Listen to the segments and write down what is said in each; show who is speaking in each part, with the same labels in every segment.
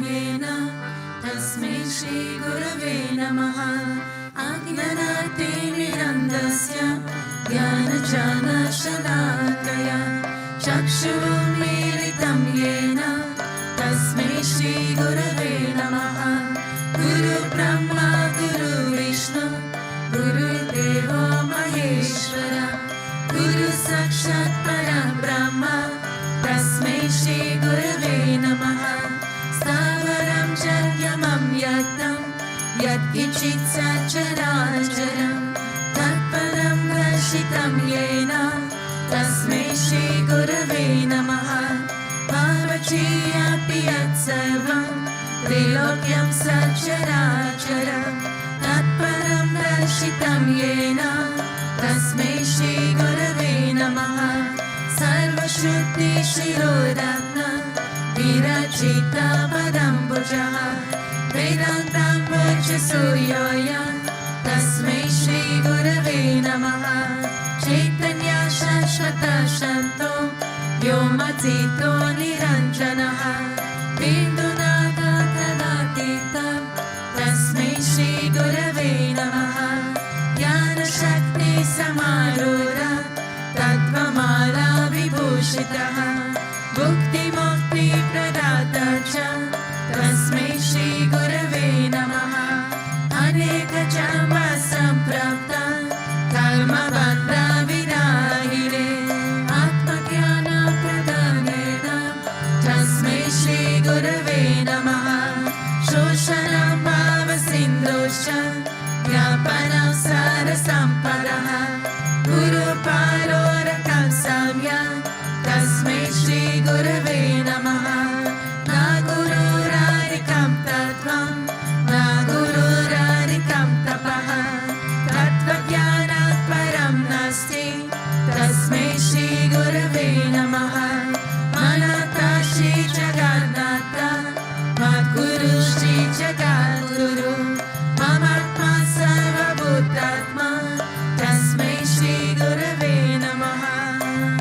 Speaker 1: येन तस्मै श्रीगुरवे नमः। अज्ञानातिमिरन्धस्य ज्ञानञ्जनशलाकया चक्षुरुन्मीलितं येन तस्मै श्रीगुरवे नमः। गुरुब्रह्मा गुरुविष्णु गुरुदेवो महेश्वर गुरुसाक्षात् परब्रह्म तस्मै श्रीगुरवे नमः। स्थावरं जङ्गमं यत्तं यत्किञ्चित् सचराचरं तत्पदं दर्शितं येन तस्मै श्रीगुरवे नमः। पावचीयपि यत्सर्वं त्रिलोक्यं सचराचरं तत्पदं दर्शितं येन तस्मै श्रीगुरवे नमः। सर्वश्रुतिशिरोरत्न विरचिता पदम्बुजः वेदान्ताम्बुजसूर्योऽयं तस्मै श्रीगुरवे नमः। चैतन्य शाश्वत शान्तो व्योमतीतो निरञ्जनः बिन्दुनाथतदातीतं तस्मै श्रीगुरवे नमः। ज्ञानशक्तिसमारूढः तत्त्वमाला विभूषितः भुक्तिमुक्तिप्रदाता च तस्मै श्रीगुरवे नमः। अनेकजन्मसम्प्राप्ता कर्मबन्धविदाहिने आत्मज्ञानप्रदानेन तस्मै श्रीगुरवे नमः। शोषणं भावसिन्धुश्च ज्ञापनं सारसम्पदः गुरुपारोरकं सम्यक् तस्मै श्रीगुरवे नमः। न गुरुरारिकं तत्त्वं न गुरुरारिकं तपः तत्त्वज्ञानात् परं नास्ति तस्मै श्रीगुरवे नमः। मनता श्रीजगन्नाथ मद्गुरु श्रीजगद्गुरु ममात्मा सर्वभूतात्मा तस्मै श्रीगुरवे नमः।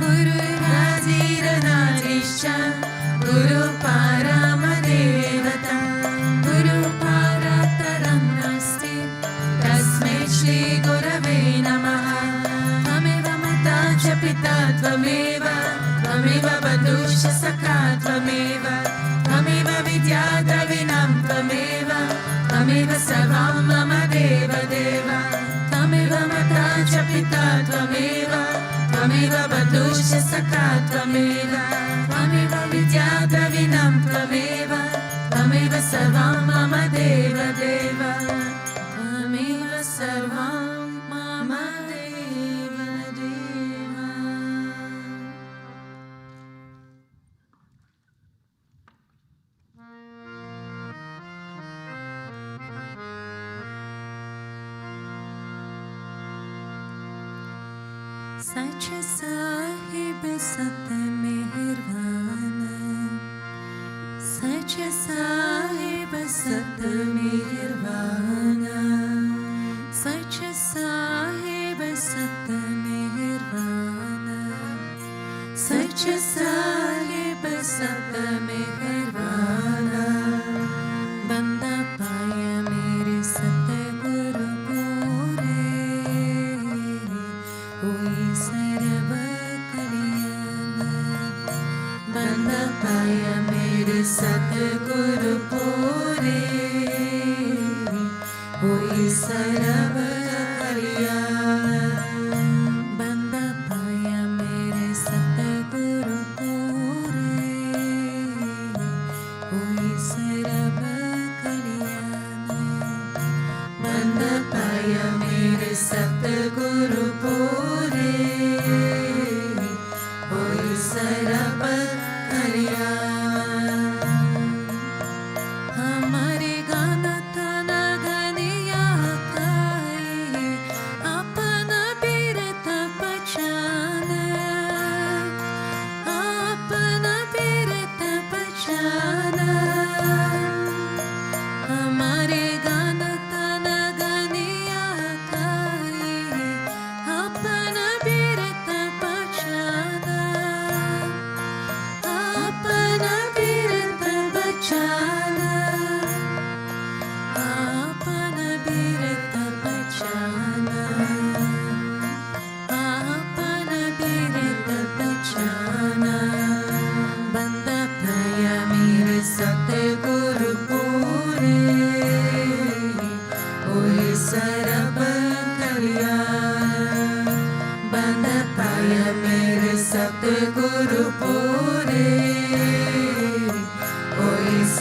Speaker 1: गुरुराजीरनारीश्च गुरुपरमदेवता गुरुपरतरं नास्ति तस्मै श्रीगुरवे नमः। त्वमेव माता च पिता त्वमेव त्वमेव बन्धुश्च सखा त्वमेव त्वमेव विद्या द्रविणं त्वमेव त्वमेव सर्वं मम देव देव। त्वमेव माता च पिता त्वमेव त्वमेव बन्धुश्च सखा त्वमेव त्वमेव विद्या द्रविणं त्वमेव त्वमेव सर्वं मम देव देव। त्वमेव सर्वं मम देव देव। सच साहिब सत मेहरबान सच साहिब सत मेहरबान सच साहिब सत मेहरबान सच साहिब सत मेहरबान। बंदा पाया मेरे सतगुरु पूरे होई सर्व कल्याण। बंदा पाया मेरे सतगुरु पूरे होई सर्व कल्याण। बंदा पाया मेरे सतगुरु पूरे होई सर्व कल्याण। बंदा पाया मेरे सतगुरु पूरे होई सर्व कल्याण। हमारे गाना था ना गनिया खाए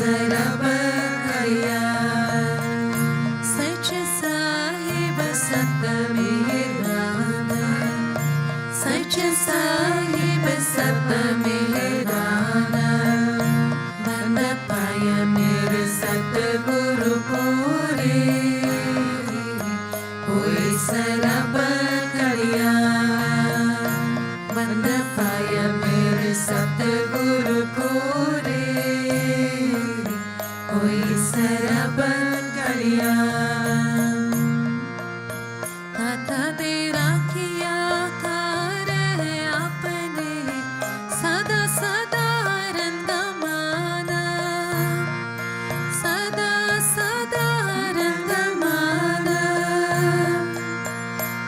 Speaker 1: ਸਰਬ ਕਲਿਆਣ। ਸੱਚ ਸਾਹਿਬ ਸਤ ਮਿਹਰਾਨ, ਸੱਚ ਸਾਹਿਬ ਸਤ ਮਿਹਰਾਨ। ਬੰਦ ਪਾਇਆ ਮੇਰੇ ਸਤਿਗੁਰੂ ਪੂਰੇ, ਹੋਏ ਸਰਬ ਕਲਿਆਣ। ਬੰਦ ਪਾਇਆ ਮੇਰੇ ਸਤਿਗੁਰੂ ਪੂਰੇ, ਹੋਏ ਸਰਬ ਕਲਿਆਣ। ਹੱਥ ਦੇ ਰਾਖਿਆ ਕਰ ਆਪਣੇ, ਸਦਾ ਸਦਾ ਰੰਗਮਾਨ, ਸਦਾ ਸਦਾ ਰੰਗਮਾਨ।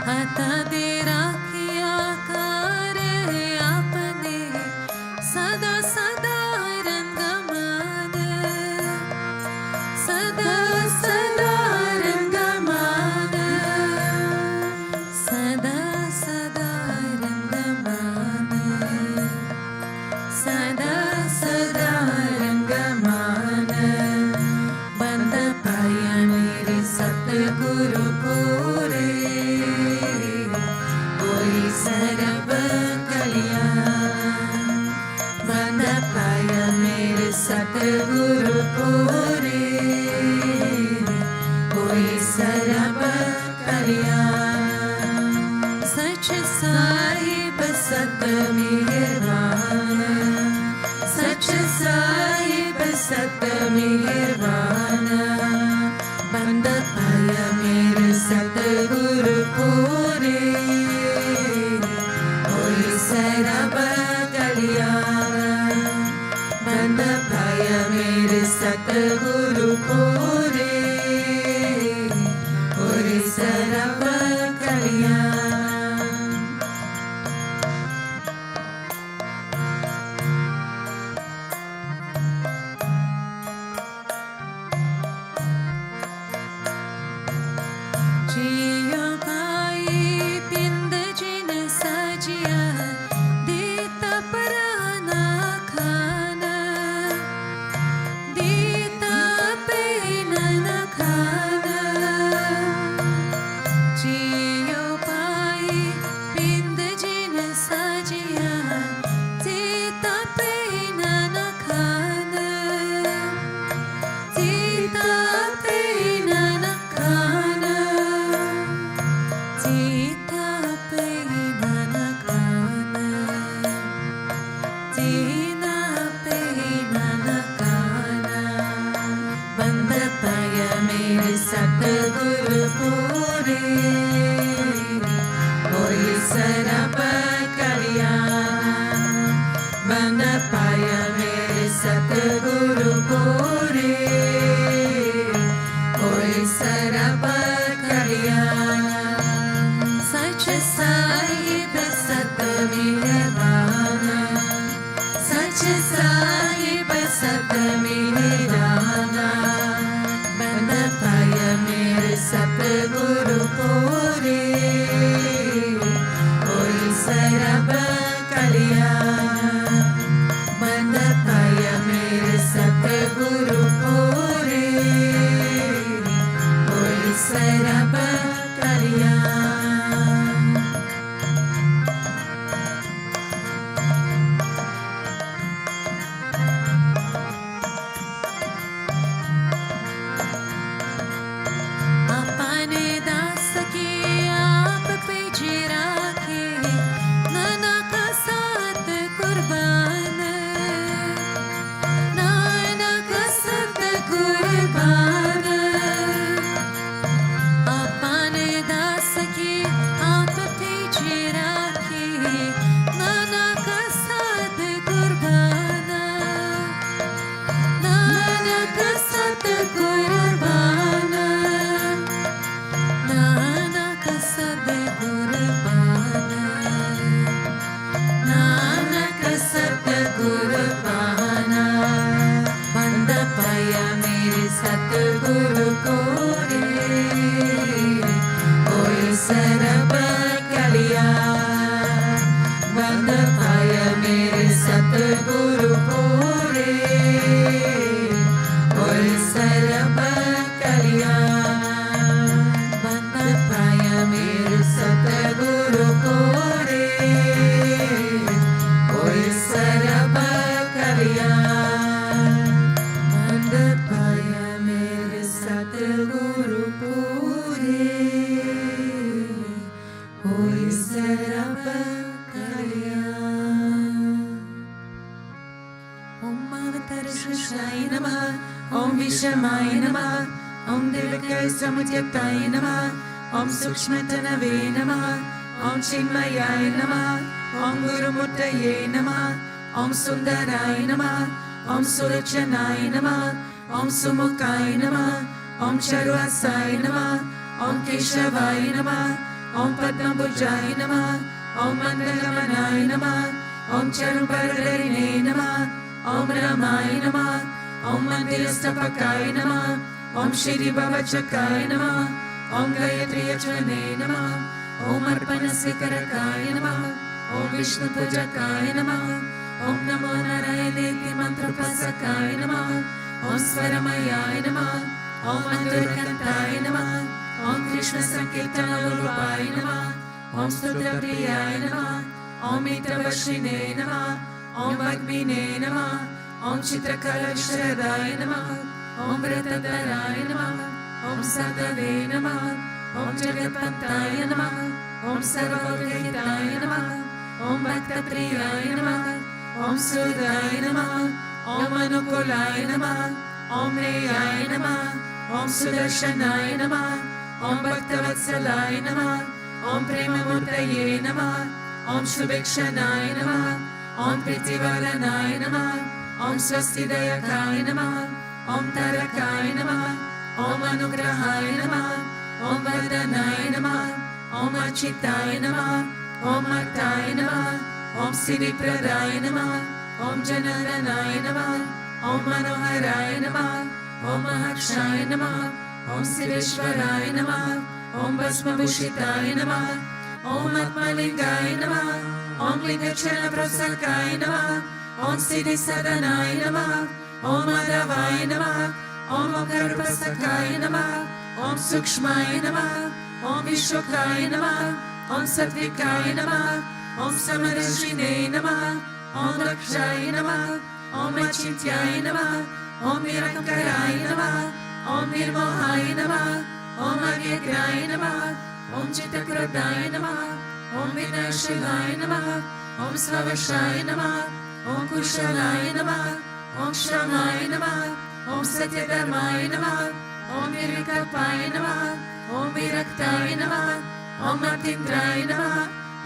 Speaker 1: ਹੱਥ ਦੇ ਰਾਖਿਆ ਕਰ ਆਪਣੇ, ਸਦਾ ਸਦਾ ਰੰਗਮਾਨ, ਸਦਾ ਸਦਾ ਰੰਗਮਾਨ, ਸਦਾ ਸਦਾ ਰੰਗਮਾਨ, ਸਦਾ ਸਦਾ ਰੰਗਮਾਨ। ਬੰਦ ਪਾਇਆ ਮੇਰੇ ਸਤਿਗੁਰੂ ਪੂਰੇ, ਹੋਏ ਸਰਬ ਕਲਿਆਣ। ਬੰਦ ਪਾਇਆ ਮੇਰੇ ਸਤਿਗੁਰੂ ਪੂਰੇ, ਹੋਏ ਸਰਬ ਕਲਿਆਣ। ਸੱਚ ਸਾਹਿਬ ਸਤ ਮਿਹਰਾਨ, ਸੱਚ ਸਾਹਿਬ ਸਤ ਮਿਹਰਾਨ। ਬੰਦ ਪਾਇਆ ਮੇਰੇ ਸਤਿਗੁਰੂ ਪੂਰੇ, ਹੋਏ ਸਰਬ ਕਲਿਆਣ। ਬੰਦ ਪਾਇਆ ਮੇਰੇ ਸਤਿਗੁਰੂ ਪੂਰੇ, ਹੋਏ ਸਰਬ ਕਲਿਆਣ। ਜਿਉ ਪਾਈ ਪਿੰਡ ਜਿਨ ਸਾਜਿਆ, ਦਿੱਤਾ ਪਰਾਨਾ ਖਾਨ, ਦਿੱਤਾ ਪੀਨ ਨ ਖਾਨ। ਜਿਉ ਪਾਈ ਪਿੰਡ ਜਿਨ ਸਾਜਿਆ, ਦਿੱਤਾ ਪੀਨ ਨ ਖਾਨ, ਦਿੱਤਾ ਪੀਨ ਨ ਖਾਨ, ਦਿੱਤਾ ਪੀਨ ਨ ਖਾਨ, ਦਿੱਤਾ ਪੀਨ ਨ ਖਾਨ। ਬੰਦ ਪਾਇਆ ਮੇਰੇ ਸਤਿਗੁਰੂ ਪੂਰੇ, ਹੋਏ ਸਰਬ ਕਲਿਆਣ। ਬੰਦ ਪਾਇਆ ਮੇਰੇ ਸਤਿਗੁਰੂ ਪੂਰੇ, ਹੋਏ ਸਰਬ ਕਲਿਆਣ। ਸੱਚ ਸਾਹਿਬ ਸਤ ਮਿਹਰਾਨ, ਸੱਚ ਸਾਹਿਬ ਸਤ ਮਿਹਰਾਨ। ਬੰਦ ਪਾਇਆ ਮੇਰੇ ਸਤਿਗੁਰੂ ਪੂਰੇ, ਹੋਏ ਸਰਬ ਕਲਿਆਣ। ਬੰਦ ਪਾਇਆ ਮੇਰੇ ਸਤਿਗੁਰੂ ਪੂਰੇ, ਹੋਏ ਸਰਬ ਕਲਿਆਣ। ਆਪਣੇ ਦਾਸ ਕੀ ਆਪ ਭੇਜ ਰਾਖੇ, ਨਾਨਕ ਸਾਥ ਕੁਰਬਾਨ, ਨਾਨਕ ਸਾਥ ਕੁਰਬਾਨ। ਆਪਣੇ ਦਾਸ ਕੀ ਆਪ ਭੇਜ ਰਾਖੇ, ਨਾਨਕ ਸਾਥ ਕੁਰਬਾਨ, ਨਾਨਕ ਸਾਥ ਕੁਰਬਾਨ, ਨਾਨਕ ਸਤ ਕੁਰਬਾਨ, ਨਾਨਕ ਸਤ ਕੁਰਬਾਨ। ਬੰਦ ਪਾਇਆ ਮੇਰੇ ਸਤਿਗੁਰੂ ਪੂਰੇ, ਹੋਏ ਸਰਬ ਕਲਿਆਣ। ਬੰਦ ਪਾਇਆ ਮੇਰੇ ਸਤਿਗੁਰੂ ਪੂਰੇ, Om Avatarishaya Namaha, Om Vishamaya Namaha, Om Devakaya Samudyataya Namaha, Om Sukshmatanave Namaha, Om Chinmayaya Namaha, Om Gurumurtaye Namaha, Om Sundaraya Namaha, Om Surachanaya Namaha, Om Sumukaya Namaha, Om Charvasaya Namaha, Om Keshavaya Namaha, Om Padmabhujaya Namaha, Om Mandalamanaya Namaha, Om Charubharadharine Namaha, Om Ramaya Namaha, Om Mandirastapakaya Namaha, Om Shri Bhavachakaya Namaha, Om Gayatri Yajane Namaha, Om Arpanasikarakaya Namaha, Om Vishnu Pujakaya Namaha, Om Namo Narayane Mantrapasakaya Namaha, Om Swaramayaya Namaha, Om Andurkantaya Namaha, Om Krishna Sankirtana Rupaya Namaha, Om Stutrapriyaya Namaha, Om Mitravashine Namaha, Om Vagbine Namaha, Om Chitrakala Visharadaya Namaha, Om Vratadharaya Namaha, Om Sadave Namaha, Om Jagatpantaya Namaha, Om Sarvabhagahitaya Namaha, Om Bhaktapriyaya Namaha, Om Sudaya Namaha, Om Anukulaya Namaha, Om Neyaya Namaha, Om Sudarshanaya Namaha, Om Bhaktavatsalaya Namaha, Om Premamurtaye Namaha, Om Shubhekshanaya Namaha, Om Pritivaranaya Namaha, Om Swastidayakaya Namaha, Om Tarakaya Namaha, Om Anugrahaya Namaha, Om Vardanaya Namaha, Om Achitaya Namaha, Om Martaya Namaha, Om Siddhipradaya Namaha, Om Janaranaya Namaha, Om Manoharaya Namaha, Om Mahakshaya Namaha, Om Siddheshwaraya Namaha, Om Bhasmabhushitaya Namaha, Om Atmalingaya Namaha, Om Lingachana Prasakaya Namaha, Om Siddhisadanaya Namaha, Om Madhavaya Namaha, Om Okarupasakaya Namaha, Om Sukshmaya Namaha, Om Vishwakaya Namaha, Om Satvikaya Namaha, Om Samarashine Namaha, Om Lakshaya Namaha, Om Achintyaya Namaha, Om Nirankaraya Namaha, Om Nirmohaya Namaha, Om Avyagraya Namaha, Om Chitakrodaya Namaha, Om Vinashilaya Namaha, Om Svavashaya Namaha, Om Kushalaya Namaha, Om Shamaya Namaha, Om Satyadharmaya Namaha, Om Nirvikalpaya Namaha, Om Viraktaya Namaha, Om Atindraya Namaha,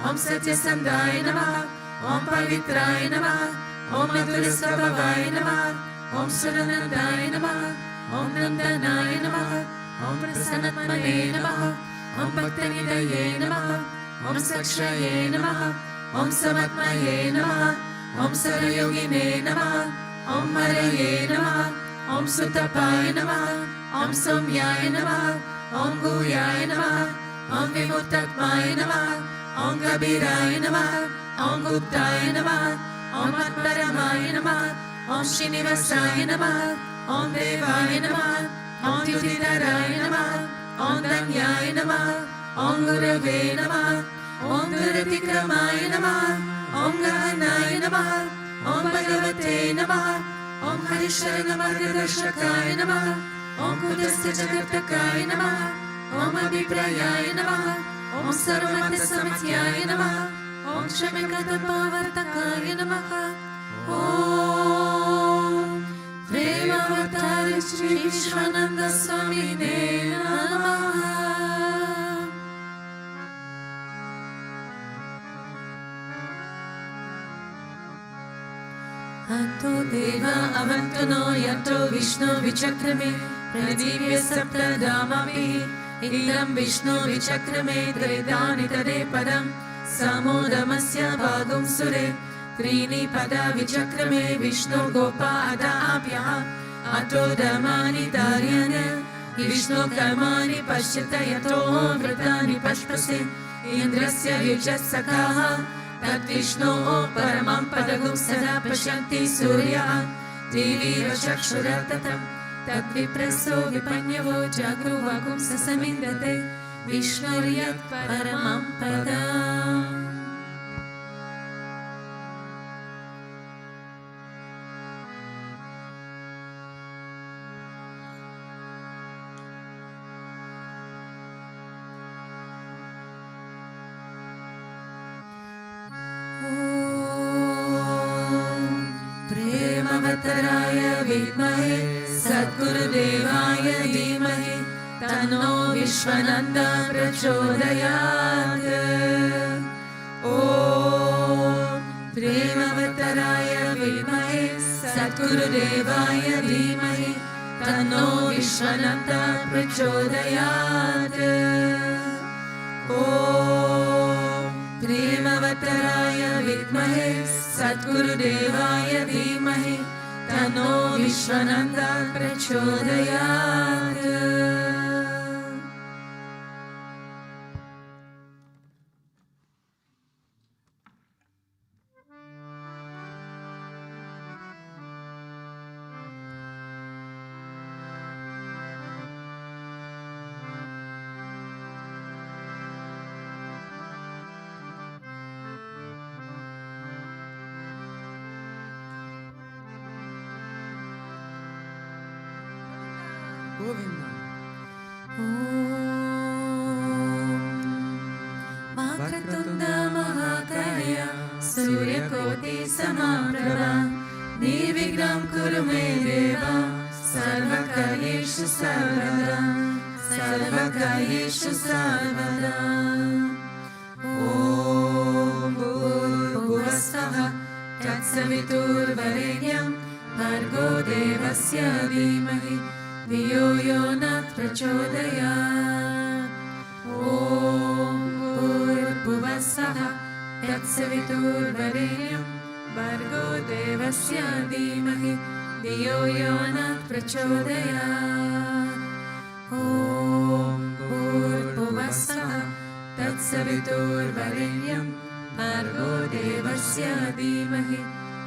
Speaker 1: Om Satyasandaya Namaha, Om Pavitraya Namaha, Om Madhurasvabhavaya Namaha, Om Suranandaya Namaha, Om Nandanaya Namaha, Om Prasanatmane Namaha, Om Bhaktanidaye Namaha, Om Sakshaye Namaha, Om Samatmaye Namaha, Om Sarayogine Namaha, Om Maraye Namaha, Om Sutapaye Namaha, Om Somyaye Namaha, Om Guyaya Namaha, Om Vimuttatmaye Namaha, Om Gabiraye Namaha, Om Guptaye Namaha, Om Atmaramaye Namaha, Om Srinivasaya Namaha, Om Devaya Namaha, Om Yudhidharaya Namaha, Om Danyaya Namaha, Om Gurave Namaha, Om Guratikramaye Namaha, Om Gahanaya Namaha, Om Bhagavate Namaha, Om Harisharana Margadarshakaya Namaha, Om Kudastha Jagattakaya Namaha, Om Abhiprayaya Namaha, Om Sarvamata Samityaya Namaha, Om Shamikatapavartakaya Namaha, Om Premavatari Sri Vishwananda Swami Namaha. Ato Deva Avantono Yanto Vishnu Vichakrame Pradivya Saptadamapi Idam Vishnu Vichakrame Tredani Tade Padam Samodamasya Bhagum Sure Trini Pada Vichakrame Vishnu Gopa Ada Apyaha Ato Dhamani Daryane Vishnu Karmani Pashyata Yato Vratani Pashpase Indrasya Yujatsakaha Tad Vishnu Paramam Padagum Sada Pashanti Surya Devi Vachakshuratatam Tad Vipraso Vipanyavo Jagru Vagum Sasamindate Vishnuriyat Paramam Padam. प्रेमवतराय विद्महे सद्गुरुदेवाय धीमहि तन्नो विश्वनन्द प्रचोदयात्। ॐ प्रेमवतराय विद्महे सद्गुरुदेवाय धीमहि तन्नो विश्वनन्द प्रचोदयात्। ॐ प्रेमवतराय विद्महे सद्गुरुदेवाय धीमहि तन्नो विश्वनन्द प्रचोदयात्। वक्रतुण्ड महाकाय सूर्यकोटि समप्रभा निर्विघ्नं कुरु मे देव सर्वकार्येषु सर्वदा सर्वकार्येषु सर्वदा। ॐ भूर्भुवस्सुः तत्सवितुर्वरेण्यं भर्गो देवस्य धीमहि धियो यो न प्रचोदयात्। ॐ भूर्भुवस्सुः तत्सवितुर्वरेण्यं भर्गो देवस्य धीमहि धियो यो न प्रचोदयात्। ॐ भूर्भुवस्सुः तत्सवितुर्वरेण्यं भर्गो देवस्य धीमहि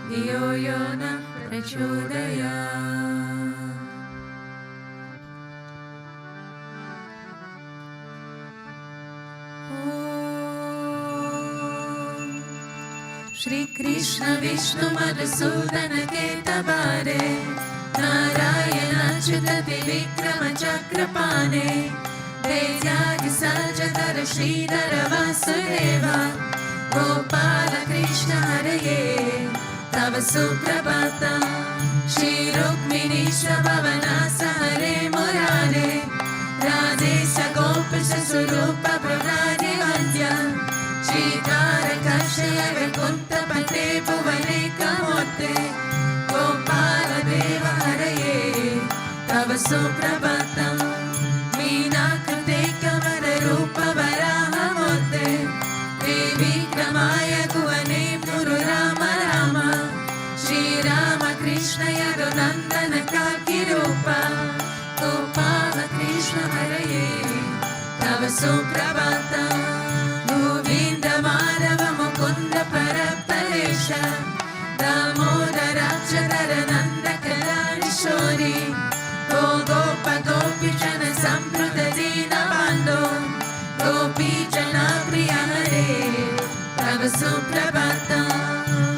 Speaker 1: धियो यो न प्रचोदयात्। श्री कृष्ण विष्णु मधुसूदन केतवारे नारायण अच्युत विक्रम चक्रपाणे तेजादि सजधर श्रीधर वासुदेव गोपाल कृष्ण हरये तव सुप्रभातम्। श्री रुक्मिणीश भवनास हरे मुरारे राधेश गोपीश स्वरूप प्रहलादे वन्द्य श्रीद्वारकाशय वैकुण्ठपते भुवने कमोते गोपाल देव हरये तव सुप्रभातम्। मीनाकृते कमलरूप वराहमूर्ते त्रिविक्रमाय भुवने कुरु राम राम श्रीराम कृष्ण यदुनन्दन काकिरूप गोपाल कृष्ण हरये तव सुप्रभातम्। गोविन्द माधव मुकुन्द परपरेश दामोदराक्षधर नन्द कलाकिशोरी गो गोप गोपीजन सम्प्रुत दीनबन्धो गोपीजना प्रिय हरे तव सुप्रभातम्।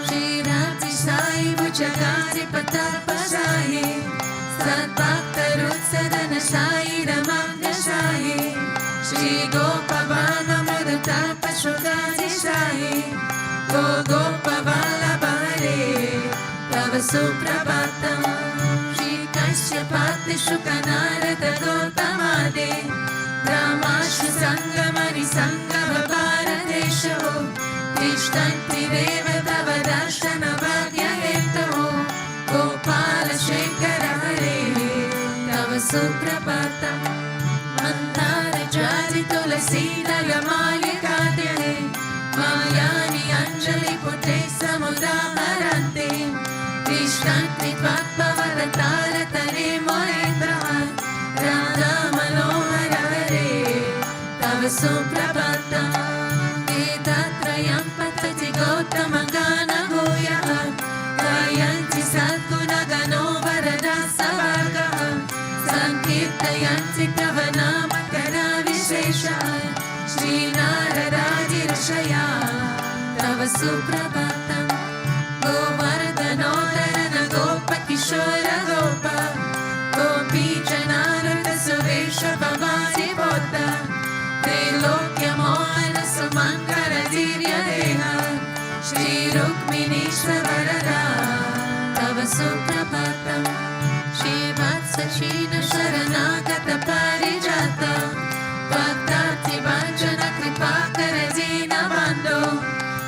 Speaker 1: श्रीरात्रि साई भुजगारि प्रतापशाही सद्भक्तरुत्सदन साई रमाङ्ग साई श्री गोपबाल मरुताप सुगारि साई गो गोपवल्लभ हरे तव सुप्रभातम्। श्री कश्यपाति शुक नारद गौतमादि ब्रह्माशु संगमणि संगम भारतेशो तिष्ठन्ति देव तव दर्शन भाग्य हेतुः गोपाल शेखर हरे तव सुप्रभातम्। मन्दार जाति तुलसी दलमालिकाद्ये मायानि अञ्जलि पुटे समुदाहरन्ति तिष्ठन्ति त्वत्पवनतारतरे महेन्द्रः राधा मनोहर हरे तव सुप्रभातम्। वेदत्रयं पठति गौतमगानभूयः गायन्ति सद्गुणगणो वरदा सवर्गः संकीर्तयन्ति तव नाम कराविशेषः श्रीनारदादि ऋषया तव सुप्रभातम्। गोवर्धनोदरन गोपकिशोर गोप गोपीजनानन्द सुरेश भवानि बोध त्रैलोक्यमोहन सुमङ्गल धीर्य देह श्री रुक्मिणीश्वर वरदा तव सुप्रभातम् श्रीवत्सचीन शरणागत पारिजात भक्तार्तिभाजन कृपाकर दीनबन्धो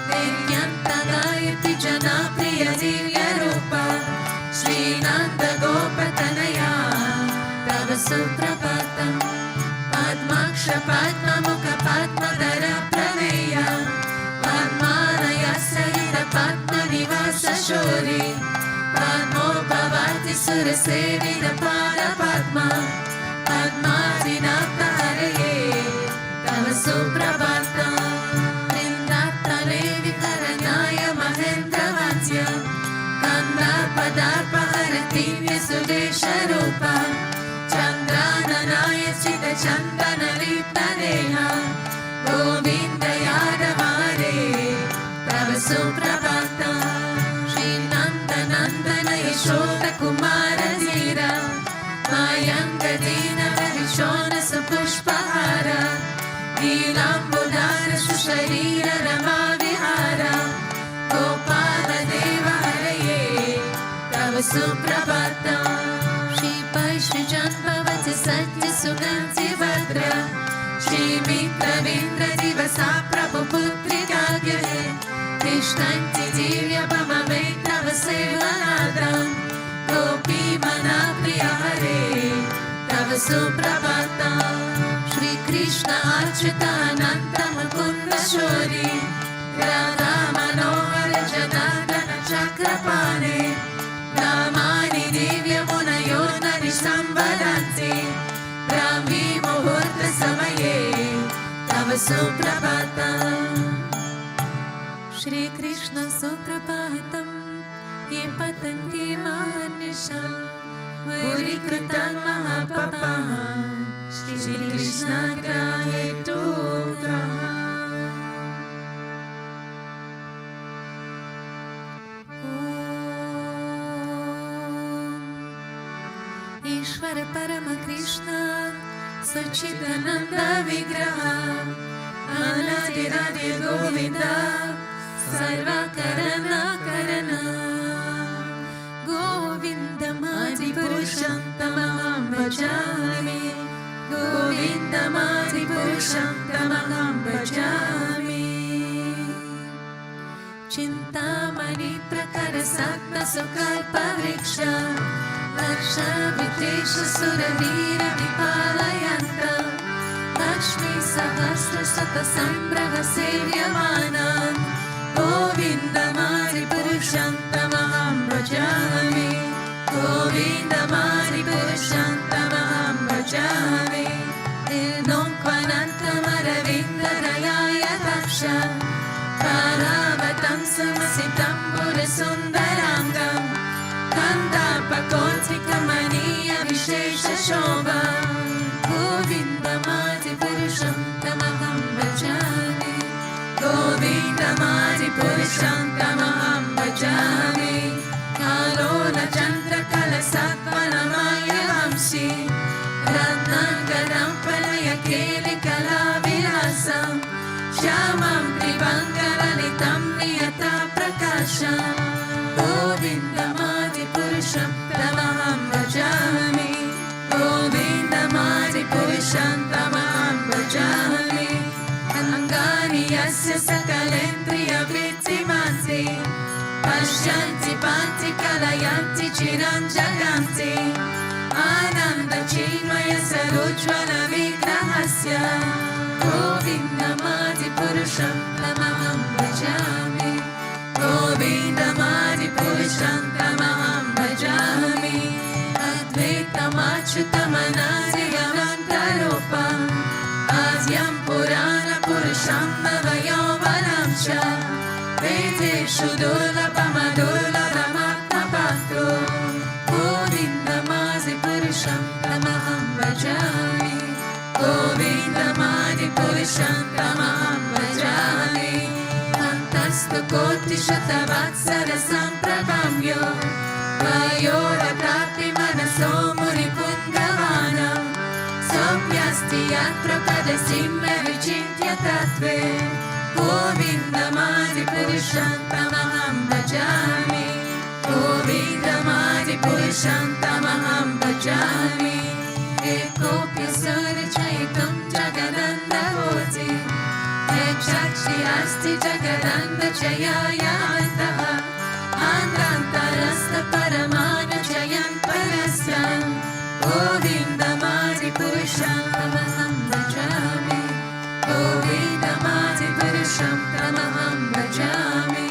Speaker 1: निर्यन्तगायति जनाप्रिय दिव्यरूप श्रीनन्द गोपतनया तव सुप्रभातम् पद्माक्ष पद्ममुख पद्मधर प्रणेय पद्मालय सहित पद्मनिवास शौरि पद्मोपवाति सुरसेवित पादपद्मा पद्मादिनाथ हरये तव सुप्रभातम् वृन्दातले विहरणाय महेन्द्रवंश्य कन्दार्पदार्पहर दिव्य सुदेशरूप चन्द्राननाय चितचन्दनलिप्तदेह गोविन्द यादव हरे तव सुप्रभातम् श्रीनन्दनन्दन यशोदकुमार धीर मायङ्गदीनवरिशोन सुपुष्पहार नीलाम्बुदार सुशरीर रमा विहार गोपालदेव हरये तव सुप्रभातम् श्रीपैशुजन्मवच सत्य सुगन्धि भद्र श्रीमित्रविन्द्र दिवसा प्रभुपुत्रिकाग्रे तिष्ठन्ति दिव्यपममे तव सेवनादम् गोपीमना प्रिय हरे तव सुप्रभातम् श्रीकृष्ण अच्युतानन्द मुकुन्द शौरि राधा मनोहर जनार्दन चक्रपाणे नामानि दिव्यमुनयो नरिसंवदन्ति ब्राह्मी मुहूर्त समये तव सुप्रभातम् श्री कृष्ण सुप्रभातम् ये पतन्ति मानिशम् भूरि कृतं महापापः श्री कृष्णाग्रहे तु ईश्वर परम कृष्ण सच्चिदानंद विग्रह अनादिरादि गोविंद सर्वकरण करण गोविन्दमादिपुरुषं तमहं भजामि गोविन्दमादिपुरुषं तमहं भजामि चिन्तामणि प्रकर सत्त सुकल्पवृक्ष लक्ष विदेश सुरवीर विपालयन्त लक्ष्मी सहस्र शत संभ्रम सेव्यमानान् गोविन्दमादिपुरुषं तमहं भजामि गोविन्दमादिपुरुषं तमहं भजामि निर्नोक्वनन्तमरविन्ददयाय दक्ष पारावतं सुमसितं पुरसुन्दराङ्गम् कन्दापकोत्सिकमनीय विशेषशोभम् गोविन्दमादिपुरुषं तमहं भजामि गोविन्दमादिपुरुषं तमहं भजामि कालोलचन्द्रकलसत्त्वनमाय वंशी रत्नाङ्गदं फलयकेलिकलाविलासं श्यामं त्रिभङ्गललितं नियतप्रकाशम् गोविन्दमादिपुरुषं तमहं भजामि गोविन्दमादिपुरुषं तमहं भजामि अङ्गानि यस्य सकलेन्द्रियवृत्तिमान्ति पश्यन्ति पान्ति कलयन्ति चिरं जगन्ति आनन्दचिन्मय सरोज्ज्वल विग्रहस्य गोविन्दमादिपुरुषं तमहं भजामि गोविन्दमादिपुरुषं तमहं भजामि अद्वैतमच्युतमनादिगमन्तरूपम् आद्यं पुराणपुरुषं नवयौवनं च वेदेषु दुर्लभमदुर्लभमात्मपात्रो गोविन्दमादिपुरुषं तमहं भजामि गोविन्दमादिपुरुषं तमहं भजामि अन्तस्तु कोटिशतवत्सरसम्प्रभम्यो वयोरथापि मनसो मुनिपुङ्गवानं सौम्यस्ति यत्प्रपदसिंह विचिन्त्य तत्त्वे गोविन्दमादिपुरुषं तमहं भजामि Govindamadipurusham tamaham bhajami. Ekopya sarachaitam jagananda hoti. Ekshakshi asti jagananda chayaya antaha. Andantarasta paramana chayan parasam. Govindamadipurusham tamaham bhajami. Govindamadipurusham tamaham bhajami.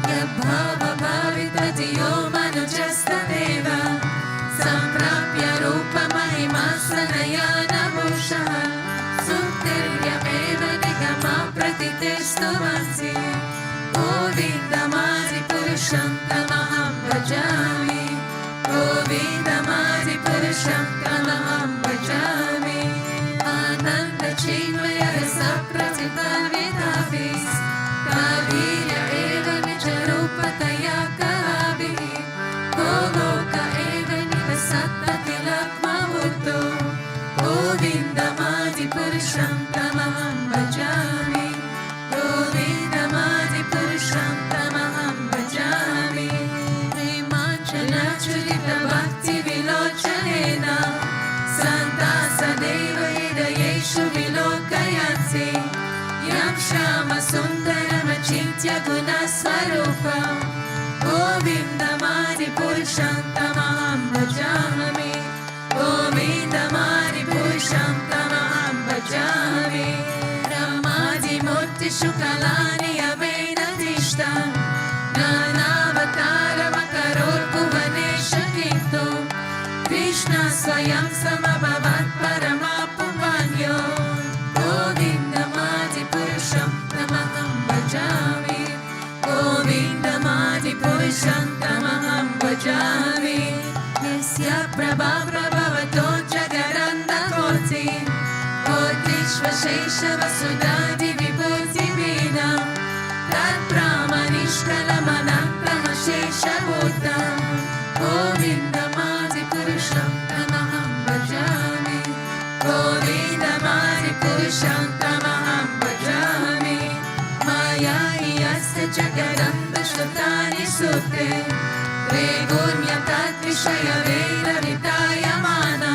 Speaker 1: Yabhava bhavitatiyo manujastadeva. Samprapya rupa mahima sanayana bhushaha. Suktirya eva nigama pratitestuvansi. Govindamadipurusham tamaham bhajami. Govindamadipurusham tamaham bhajami. Ananda chinmaya rasa pratibhavitavis. Kavirya eva nijarupataya kavihi. Goloka eva nivasata tilakmavutto. Govindamadipurusham tamaham bhajami. Govindamadipurusham tamaham bhajami. Premanjanachurita bhakti vilochanena. Santa sadeva hridayeshu vilokayansi. Yam shama sundaram achintya gunasvarupa. Govindamadipurusham tamaham bhajami. Govindamadipurusham tamaham bhajami. Ramadimurti shukalani yamena dishta. Nanavataram akaror bhuvanesha kintu. Krishna swayam samabhavat paramapumanyo. Govindamadipurusham tamaham bhajami. Govindamadipurusham tamaham bhajami. Yasya prabha prabhavato jagaranda koti. Kotishva shesha vasudadi vibhuti vina. Tat pramanishkalamananta shesha bhuta. Govindamadipurusham tamaham bhajami. Govindamadipurusham tamaham bhajami. Maya iyasya jagaranda shrutani sute. Tregunya tat vishaya veda vitayamana.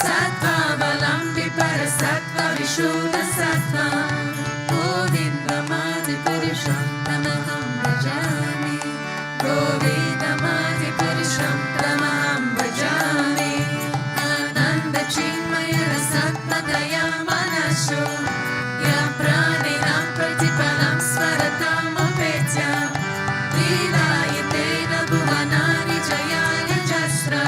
Speaker 1: Sattva valambi parasattva vishuddha sattva. Govindamadipurusham tamaham bhajami. Govindamadipurusham tamaham bhajami. Ananda chinmaya rasatmadaya manasho. Ya praninam pratipalam svaratam upetya. Lilayatena bhuvanani jayani jastra.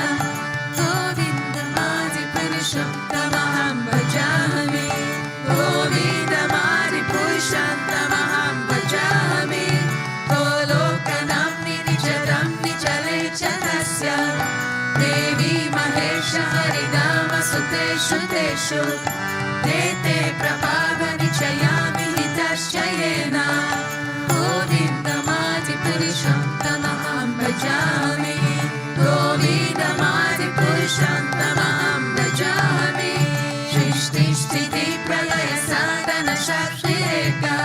Speaker 1: Govindamadipurusham tamaham bhajami. Govindamadipurusham tamaham bhajami. Golokanamni nijaram nijalecha tasya. Devi mahesha haridama suteshu teshu. Tete prabhava nichayami hitasyayena. Govindamadipurusham tamaham bhajami. Govindamadipurusham tamaham bhajami. Shrishti sthiti pralaya sadhana shakshireka.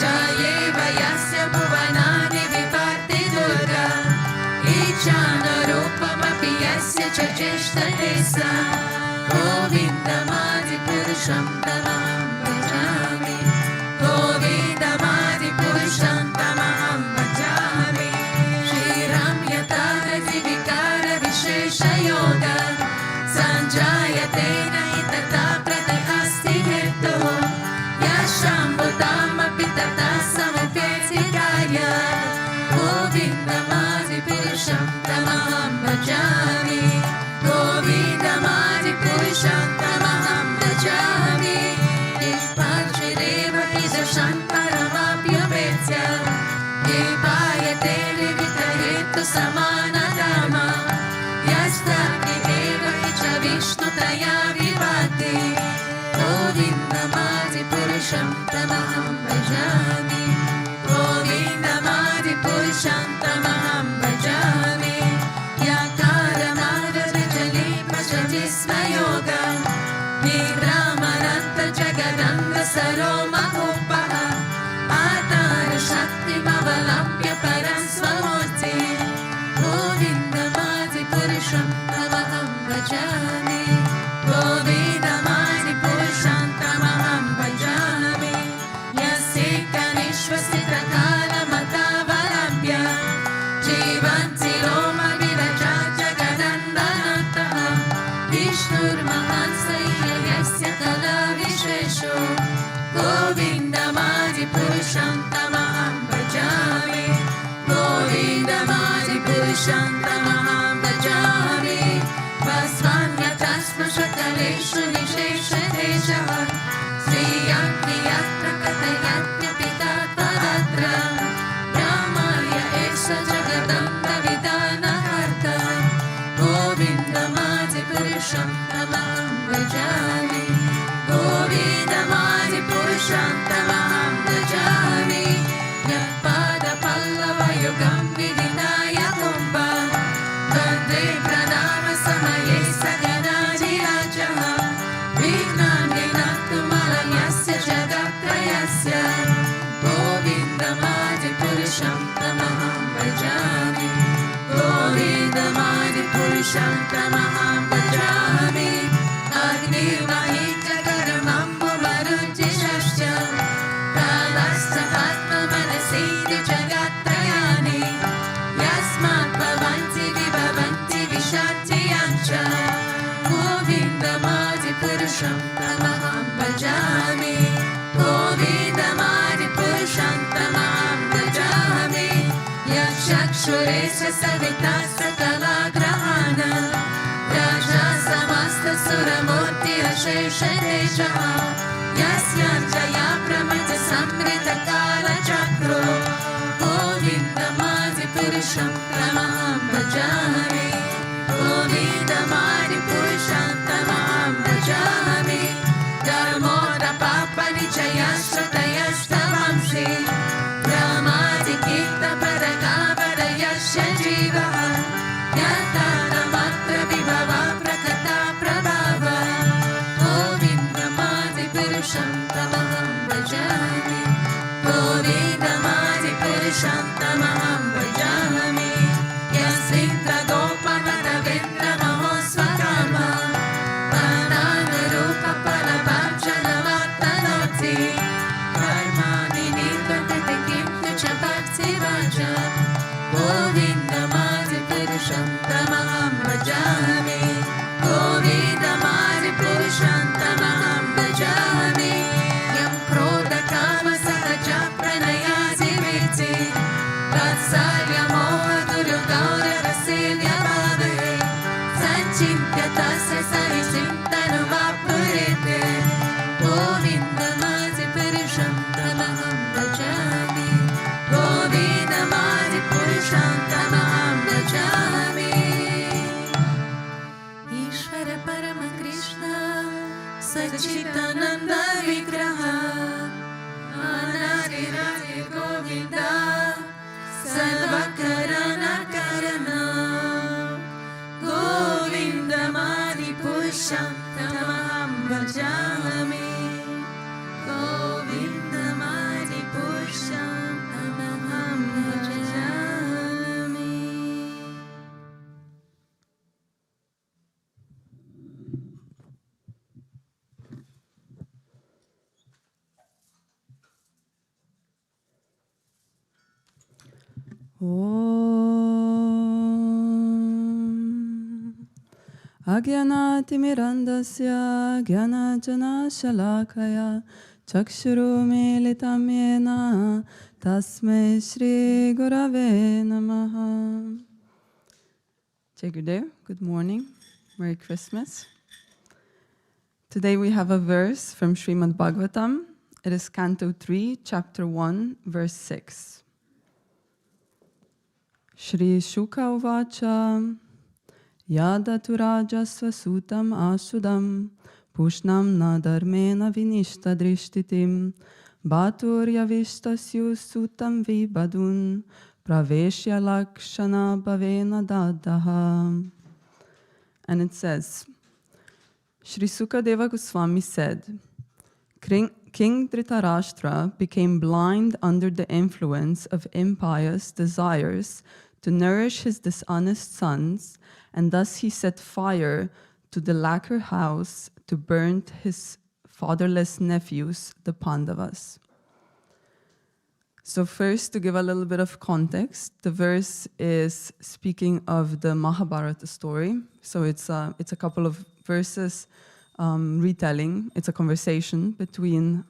Speaker 1: Jayeva yasya bhuvanani vipatti durga. Ichana rupamapi yasya cha cheshtatesa. Govindamadipurusham tamaham bhajami. Govindamadipurusham tamaham bhajami. Shriram yatarati vikara vishesha yoga. Sanjayatena hitata prati asti heto. Yashambhutamapi tata samupyeti karya. Govindamadipurusham tamaham bhajami. Govindamadipurusham tamaham bhajami. Ishparchireva hidashan paramapyapetya. Epayate vivitahetu samanadama. Yastagni eva hicha vishnutaya vivati. Govindamadipurusham tamaham bhajami. Govindamadipurusham tamaham bhajami. Yakara madhuri jali pashati smayoga. Purusham Tamaham Bhajami. Govidamadi Purusham Tamaham Bhajami. Yasika Nishvasita Kala Matavalabhya. Jivanti Roma Viraja Jagadandanataha. Vishnur Mahansaya Yasya Kala Vishesho. Govindamadi Purusham Tamaham Bhajami. Govindamadi Purusham Tamaham Bhajami. Vasvanyatasma Shakaleshu Nisheshateshaha. Sriyakti Yatra Katayatya Pita Tadatra. Ramaya Esa Jagadanda Vidana Harta. Govindamadi Purusham Tamaham Bhajami. Govindamadi Purusham Tamaham Bhajami. Yapada Pallava Yugam Vidinaya Kumbha. Vande Pranama Samaye Saganadi Rajaha. Vignan Vinatu Malayasya Jagatrayasya. Govindamadi Purusham Tamaham Bhajami. Govindamadi Purusham Tamaham Bhajami. Agni Mahitya Karamambu Varujishasya. Kalasta Atma Manasidi Jagatrayani. Yasmat Bhavanti Vibhavanti Vishanti Yancha. Govindamadi Purusham Tamaham Bhajami. Govindamadi Purusham Tamaham Bhajami. Yakshakshuresa Savita Sakala Grahana. Raja Samasta Suramurti Asheshadejaha. Yasyan Jaya Pramita Samrita Kala Chakro. Govindamadi Purusham Tamaham Bhajami. Govindamadi Purusham Tamaham Bhajami. Dharmoda Papa Nichayashrutayashta Vamsi. Ramadi Kirta Parakavada Yasya Jivaha. Yatana Matra Vibhava Prakata Prabhava. Govindamadi Purusham Tamaham Bhajami. Govindamadi Purusham Tamaham Bhajami. Yasindra Gopamata Vendra Mahosvakarma. Banana Rupa Parabhajanavatanoti. Karmani Nirvatati Kimtu Chapakti Vaja. Govindamadi Purusham Tamaham Bhajami. Govindamadi Purusham Tamaham Bhajami. Yam Krodha Kama Sahaja Pranayasi Viti. Vatsalya Moha Guru Gaura Vasilya Bhave. Sanchintya Tasya Sarisintanu Vapurite. Govindamadi Purusham Tamaham Bhajami. Govindamadi Purusham Tamaham Bhajami. Ishvara Parama Krishna Sachitananda Vigraha. Anari Radhe Govinda Sarvakarana Karana. Govindamadi Purusham Tamaham Bhajami. Govindamadi Purusham Tamaham Bhajami. Om Agyanatimirandasya Gyanajana Shalakaya Chakshuru Militam Yena Tasme Shri Gurave Namaha. Jai Gurudev, good morning, Merry Christmas. Today we have a verse from Srimad Bhagavatam. It is Canto 3, Chapter 1, Verse 6. Shri Shuka Uvacha Yadatu Rajasva Sutam Asudam Pushnam na dharmena vinishta drishtitim Bhaturya Vishtasyu Sutam Vibadun Praveshya Lakshana Bhavena Dadaha. And it says, Shri Sukadeva Goswami said, King Dhritarashtra became blind under the influence of impious desires to nourish his dishonest sons, and thus he set fire to the lacquer house to burn his fatherless nephews, the Pandavas. So first, to give a little bit of context, the verse is speaking of the Mahabharata story. So it's a couple of verses retelling. It's a conversation between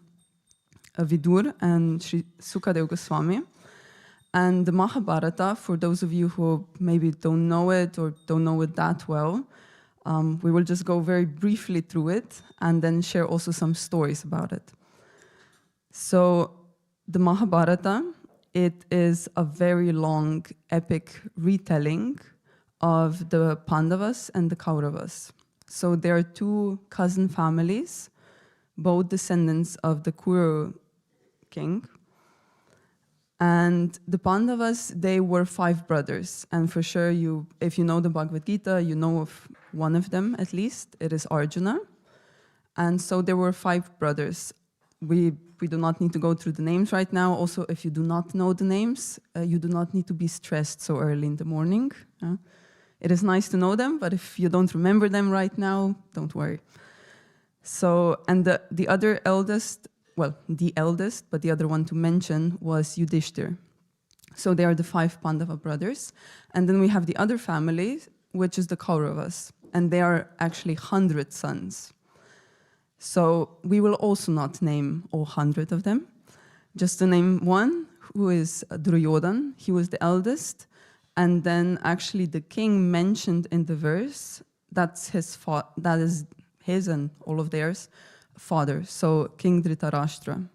Speaker 1: Vidur and Sri Sukadeva Goswami. And the Mahabharata, for those of you who maybe don't know it or don't know it that well, we will just go very briefly through it and then share also some stories about it. So the Mahabharata, it is a very long epic retelling of the Pandavas and the Kauravas. So there are two cousin families, both descendants of the Kuru king. And the Pandavas, they were 5 brothers. And for sure, if you know the Bhagavad Gita, you know of one of them at least. It is Arjuna. And so there were 5 brothers. We do not need to go through the names right now. Also, if you do not know the names, you do not need to be stressed so early in the morning. It is nice to know them, but if you don't remember them right now, don't worry. So, and the other eldest, well, the eldest, but the other one to mention was Yudhishthir. So they are the 5 Pandava brothers. And then we have the other family, which is the Kauravas. And they are actually 100 sons. So we will also not name all 100 of them. Just to name one, who is Duryodhan. He was the eldest. And then actually the king mentioned in the verse, that is his and all of theirs father, so King Dhritarashtra.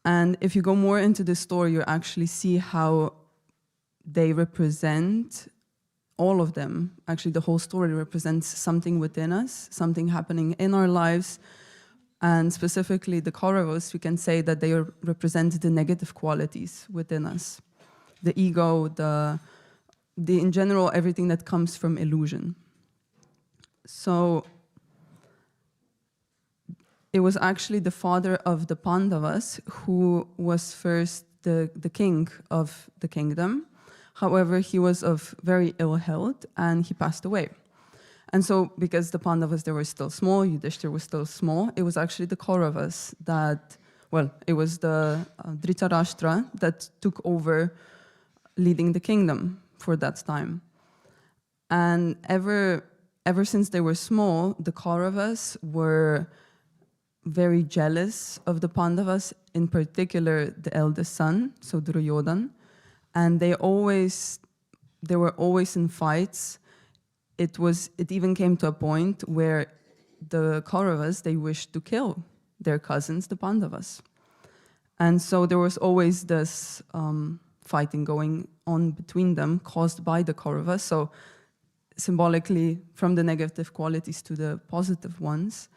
Speaker 1: And if you go more into the story, you actually see how they represent, all of them, actually the whole story represents something within us, something happening in our lives. And specifically the Kauravas, we can say that they represent the negative qualities within us. The ego, in general, everything that comes from illusion. So it was actually the father of the Pandavas who was first the king of the kingdom. However, he was of very ill health and he passed away. And so, because the Pandavas, they were still small, Yudhishthir was still small, it was actually the Kauravas that, it was the Dhritarashtra that took over leading the kingdom for that time. And ever since they were small, the Kauravas were very jealous of the Pandavas, in particular the eldest son, so Duryodhan, and they were always in fights. It even came to a point where the Kauravas, they wished to kill their cousins, the Pandavas. And so there was always this fighting going on between them caused by the Kauravas, so symbolically from the negative qualities to the positive ones.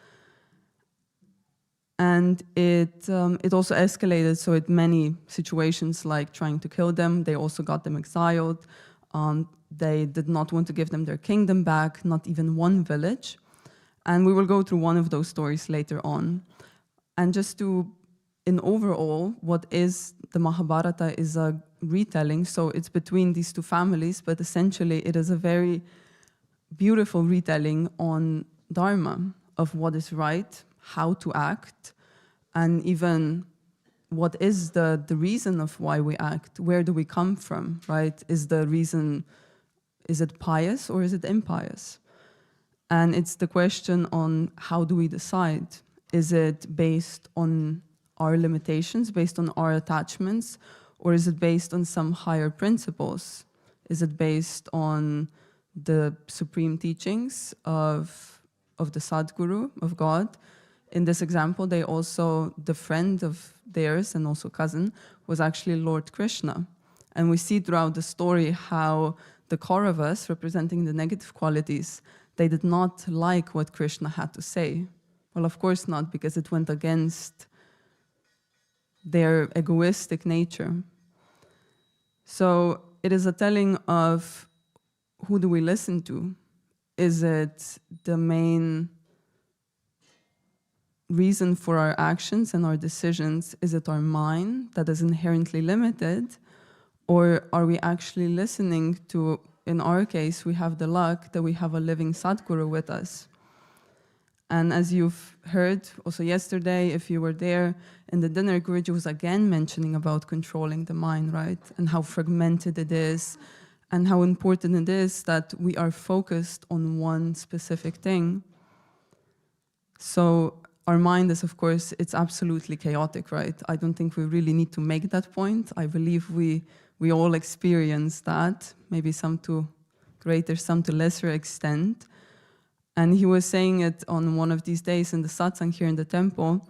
Speaker 1: And it also escalated, so in many situations like trying to kill them, they also got them exiled. They did not want to give them their kingdom back, not even one village. And we will go through one of those stories later on. And just in overall, what is the Mahabharata is a retelling, so it's between these two families, but essentially it is a very beautiful retelling on Dharma, of what is right, how to act, and even what is the reason of why we act, where do we come from, right? Is it pious or is it impious? And it's the question on how do we decide? Is it based on our limitations, based on our attachments, or is it based on some higher principles? Is it based on the supreme teachings of the Sadguru, of God? In this example, the friend of theirs and also cousin was actually Lord Krishna. And we see throughout the story how the Kauravas, representing the negative qualities, they did not like what Krishna had to say. Well, of course not, because it went against their egoistic nature. So it is a telling of who do we listen to? Is it the main reason for our actions and our decisions? Is it our mind that is inherently limited? Or are we actually listening to, in our case, we have the luck that we have a living Sadguru with us. And as you've heard also yesterday, if you were there in the dinner, Guruji was again mentioning about controlling the mind, right? And how fragmented it is, and how important it is that we are focused on one specific thing. So our mind is, of course, it's absolutely chaotic, right? I don't think we really need to make that point. I believe we all experience that, maybe some to greater, some to lesser extent. And he was saying it on one of these days in the satsang here in the temple.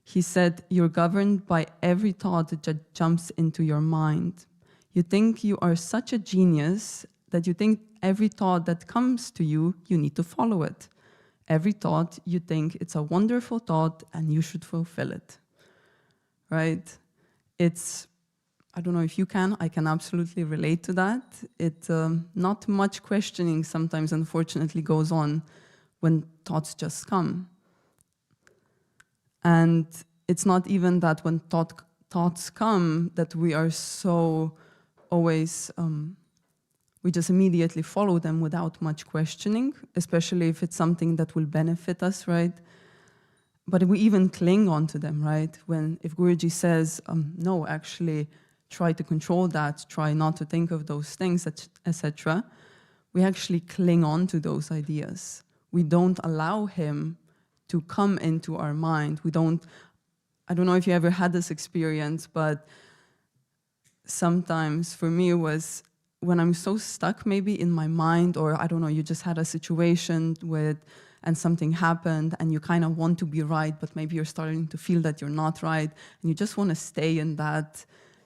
Speaker 1: He said, you're governed by every thought that jumps into your mind. You think you are such a genius that you think every thought that comes to you, you need to follow it. Every thought, you think it's a wonderful thought and you should fulfill it, right? It's, I don't know if you can, I can absolutely relate to that. It, not much questioning sometimes, unfortunately, goes on when thoughts just come. And it's not even that when thoughts come that we are so always, we just immediately follow them without much questioning, especially if it's something that will benefit us, right? But we even cling on to them, right? If Guruji says, no, actually try to control that, try not to think of those things, etc., we actually cling on to those ideas. We don't allow him to come into our mind. I don't know if you ever had this experience, but sometimes for me it was when I'm so stuck maybe in my mind, or I don't know, you just had a situation and something happened and you kind of want to be right, but maybe you're starting to feel that you're not right, and you just want to stay in that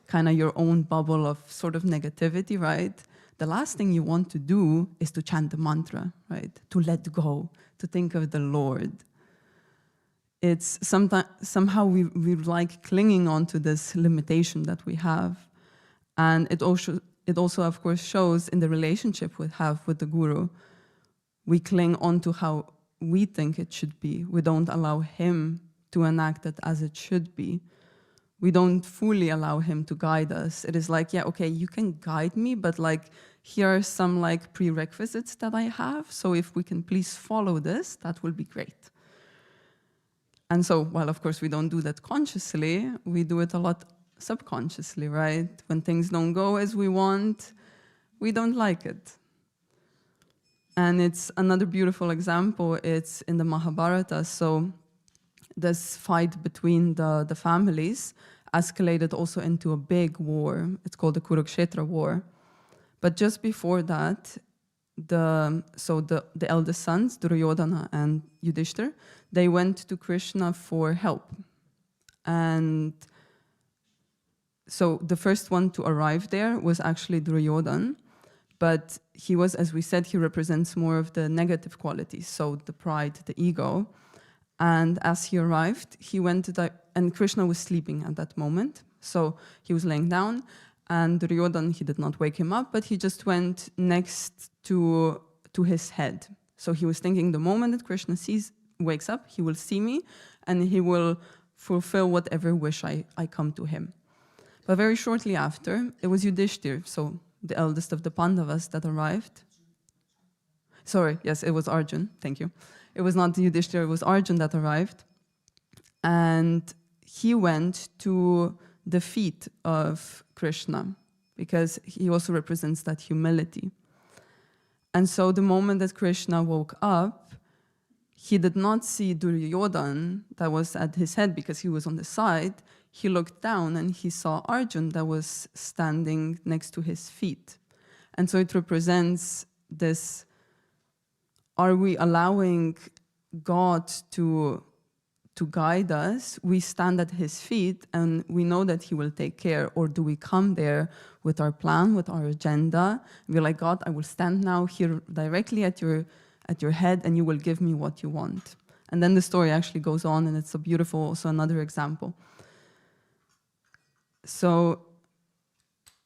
Speaker 1: kind of your own bubble of sort of negativity, right? The last thing you want to do is to chant the mantra, right? To let go, to think of the Lord. It's somehow we like clinging on to this limitation that we have. And it also, of course, shows in the relationship we have with the Guru. We cling on to how we think it should be. We don't allow him to enact it as it should be. We don't fully allow him to guide us. It is like, yeah, okay, you can guide me, but like, here are some like prerequisites that I have. So if we can please follow this, that will be great. And so, well, of course, we don't do that consciously. We do it a lot subconsciously, right? When things don't go as we want, we don't like it. And it's another beautiful example. It's in the Mahabharata. So this fight between the families escalated also into a big war. It's called the Kurukshetra War. But just before that, the eldest sons, Duryodhana and Yudhishthir, they went to Krishna for help. And so the first one to arrive there was actually Duryodhana, but he was, as we said, he represents more of the negative qualities, so the pride, the ego. And as he arrived, he went to and Krishna was sleeping at that moment. So he was laying down, and Duryodhana, he did not wake him up, but he just went next to his head. So he was thinking the moment that Krishna wakes up, he will see me, and he will fulfill whatever wish I come to him. But very shortly after, it was Yudhishthir, so the eldest of the Pandavas, that arrived. Sorry, yes, it was Arjun, thank you. It was not Yudhishthir, it was Arjun that arrived. And he went to the feet of Krishna, because he also represents that humility. And so the moment that Krishna woke up, he did not see Duryodhana that was at his head because he was on the side. He looked down and he saw Arjun that was standing next to his feet. And so it represents this, are we allowing God to guide us? We stand at his feet and we know that he will take care. Or do we come there with our plan, with our agenda? We're like, God, I will stand now here directly at your head and you will give me what you want. And then the story actually goes on, and it's a beautiful, also another example. So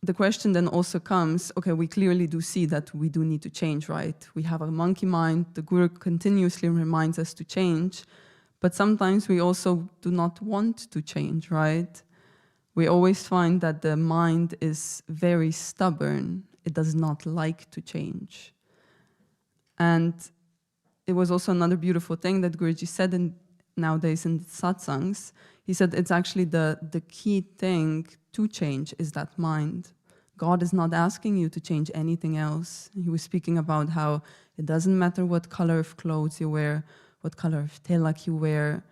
Speaker 1: the question then also comes, okay, we clearly do see that we do need to change, right? We have a monkey mind. The Guru continuously reminds us to change, but sometimes we also do not want to change, right? We always find that the mind is very stubborn. It does not like to change. And it was also another beautiful thing that Guruji said nowadays in satsangs. He said it's actually the key thing to change is that mind. God is not asking you to change anything else. He was speaking about how it doesn't matter what color of clothes you wear, what color of tilak you wear,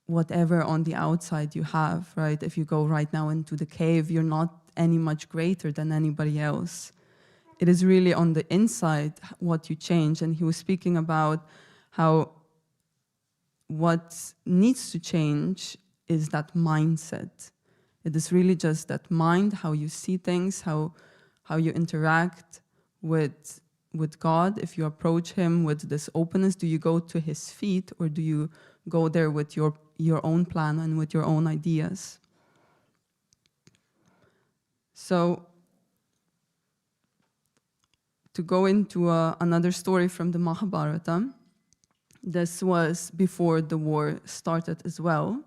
Speaker 1: whatever on the outside you have, right? If you go right now into the cave, you're not any much greater than anybody else. It is really on the inside what you change. And he was speaking about how what needs to change is that mindset. It is really just that mind, how you see things, how you interact with God. If you approach him with this openness, do you go to his feet or do you go there with your own plan and with your own ideas? So, to go into another story from the Mahabharata, this was before the war started as well.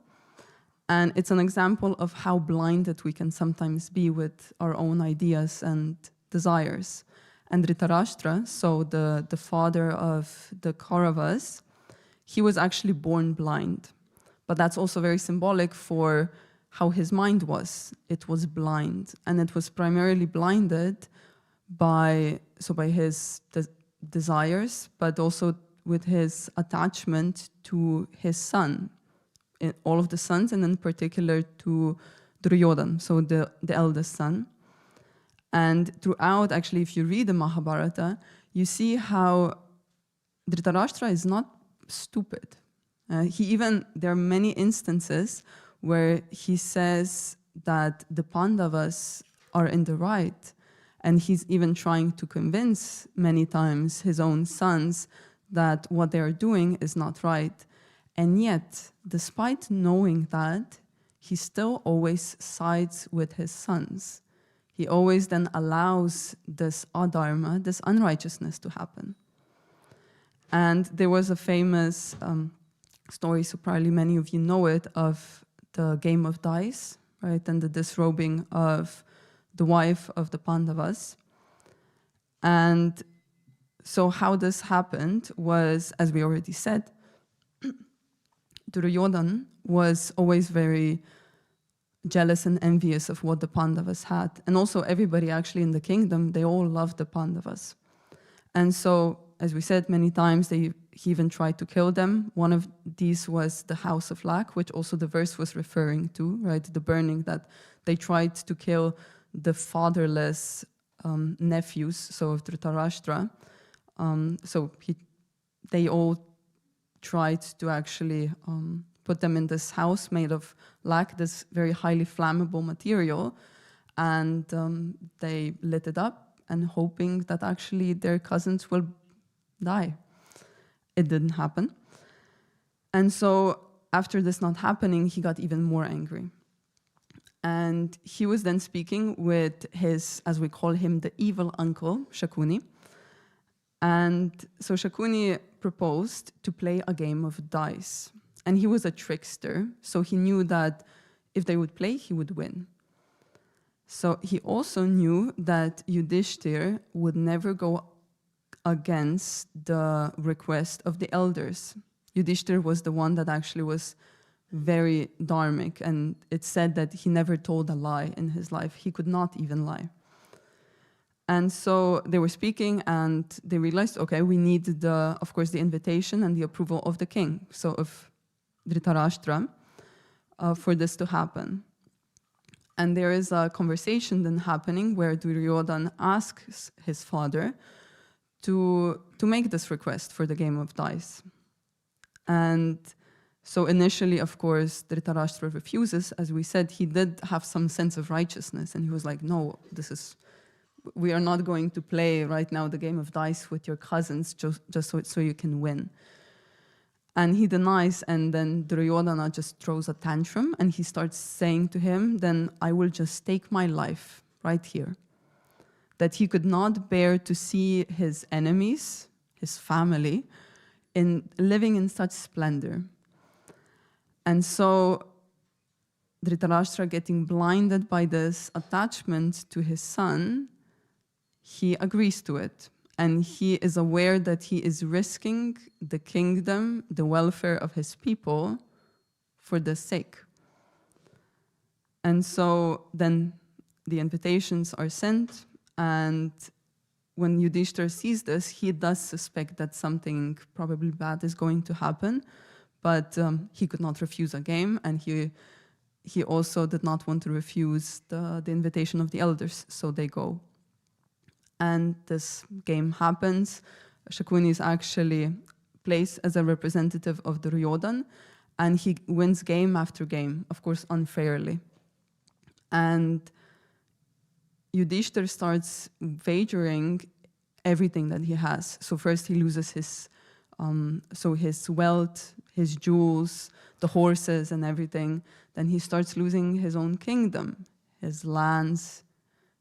Speaker 1: And it's an example of how blinded we can sometimes be with our own ideas and desires. And Dhritarashtra, so the father of the Kauravas, he was actually born blind. But that's also very symbolic for how his mind was. It was blind. And it was primarily blinded by his desires, but also with his attachment to his son, all of the sons, and in particular to Duryodhana, so the eldest son. And throughout, actually, if you read the Mahabharata, you see how Dhritarashtra is not stupid. There are many instances where he says that the Pandavas are in the right, and he's even trying to convince many times his own sons that what they are doing is not right. And yet, despite knowing that, he still always sides with his sons. He always then allows this adharma, this unrighteousness to happen. And there was a famous story, so probably many of you know it, of the game of dice, right? And the disrobing of the wife of the Pandavas. And so how this happened was, as we already said, Duryodhana was always very jealous and envious of what the Pandavas had. And also everybody actually in the kingdom, they all loved the Pandavas. And so, as we said many times, he even tried to kill them. One of these was the House of Lac, which also the verse was referring to, right? The burning, that they tried to kill the fatherless nephews, so of Dhritarashtra. They all tried to actually put them in this house made of lac, this very highly flammable material, and they lit it up and hoping that actually their cousins will die. It didn't happen. And so after this not happening, he got even more angry. And he was then speaking with his, as we call him, the evil uncle, Shakuni. And so Shakuni proposed to play a game of dice. And he was a trickster, so he knew that if they would play, he would win. So he also knew that Yudhishthir would never go against the request of the elders. Yudhishthir was the one that actually was very dharmic, and it's said that he never told a lie in his life. He could not even lie. And so they were speaking, and they realized, okay, we need of course, the invitation and the approval of the king, so of Dhritarashtra, for this to happen. And there is a conversation then happening where Duryodhana asks his father to make this request for the game of dice. And so initially, of course, Dhritarashtra refuses. As we said, he did have some sense of righteousness, and he was like, no, we are not going to play right now the game of dice with your cousins just so you can win. And he denies, and then Duryodhana just throws a tantrum, and he starts saying to him, then I will just take my life right here. That he could not bear to see his enemies, his family, living in such splendor. And so Dhritarashtra getting blinded by this attachment to his son, he agrees to it. And he is aware that he is risking the kingdom, the welfare of his people for this sake. And so then the invitations are sent, and when Yudhishthira sees this, he does suspect that something probably bad is going to happen, but he could not refuse a game, and he also did not want to refuse the invitation of the elders, so they go. And this game happens. Shakuni is actually placed as a representative of Duryodhan, and he wins game after game, of course unfairly. And Yudhishthira starts wagering everything that he has. So first he loses his wealth, his jewels, the horses and everything. Then he starts losing his own kingdom, his lands.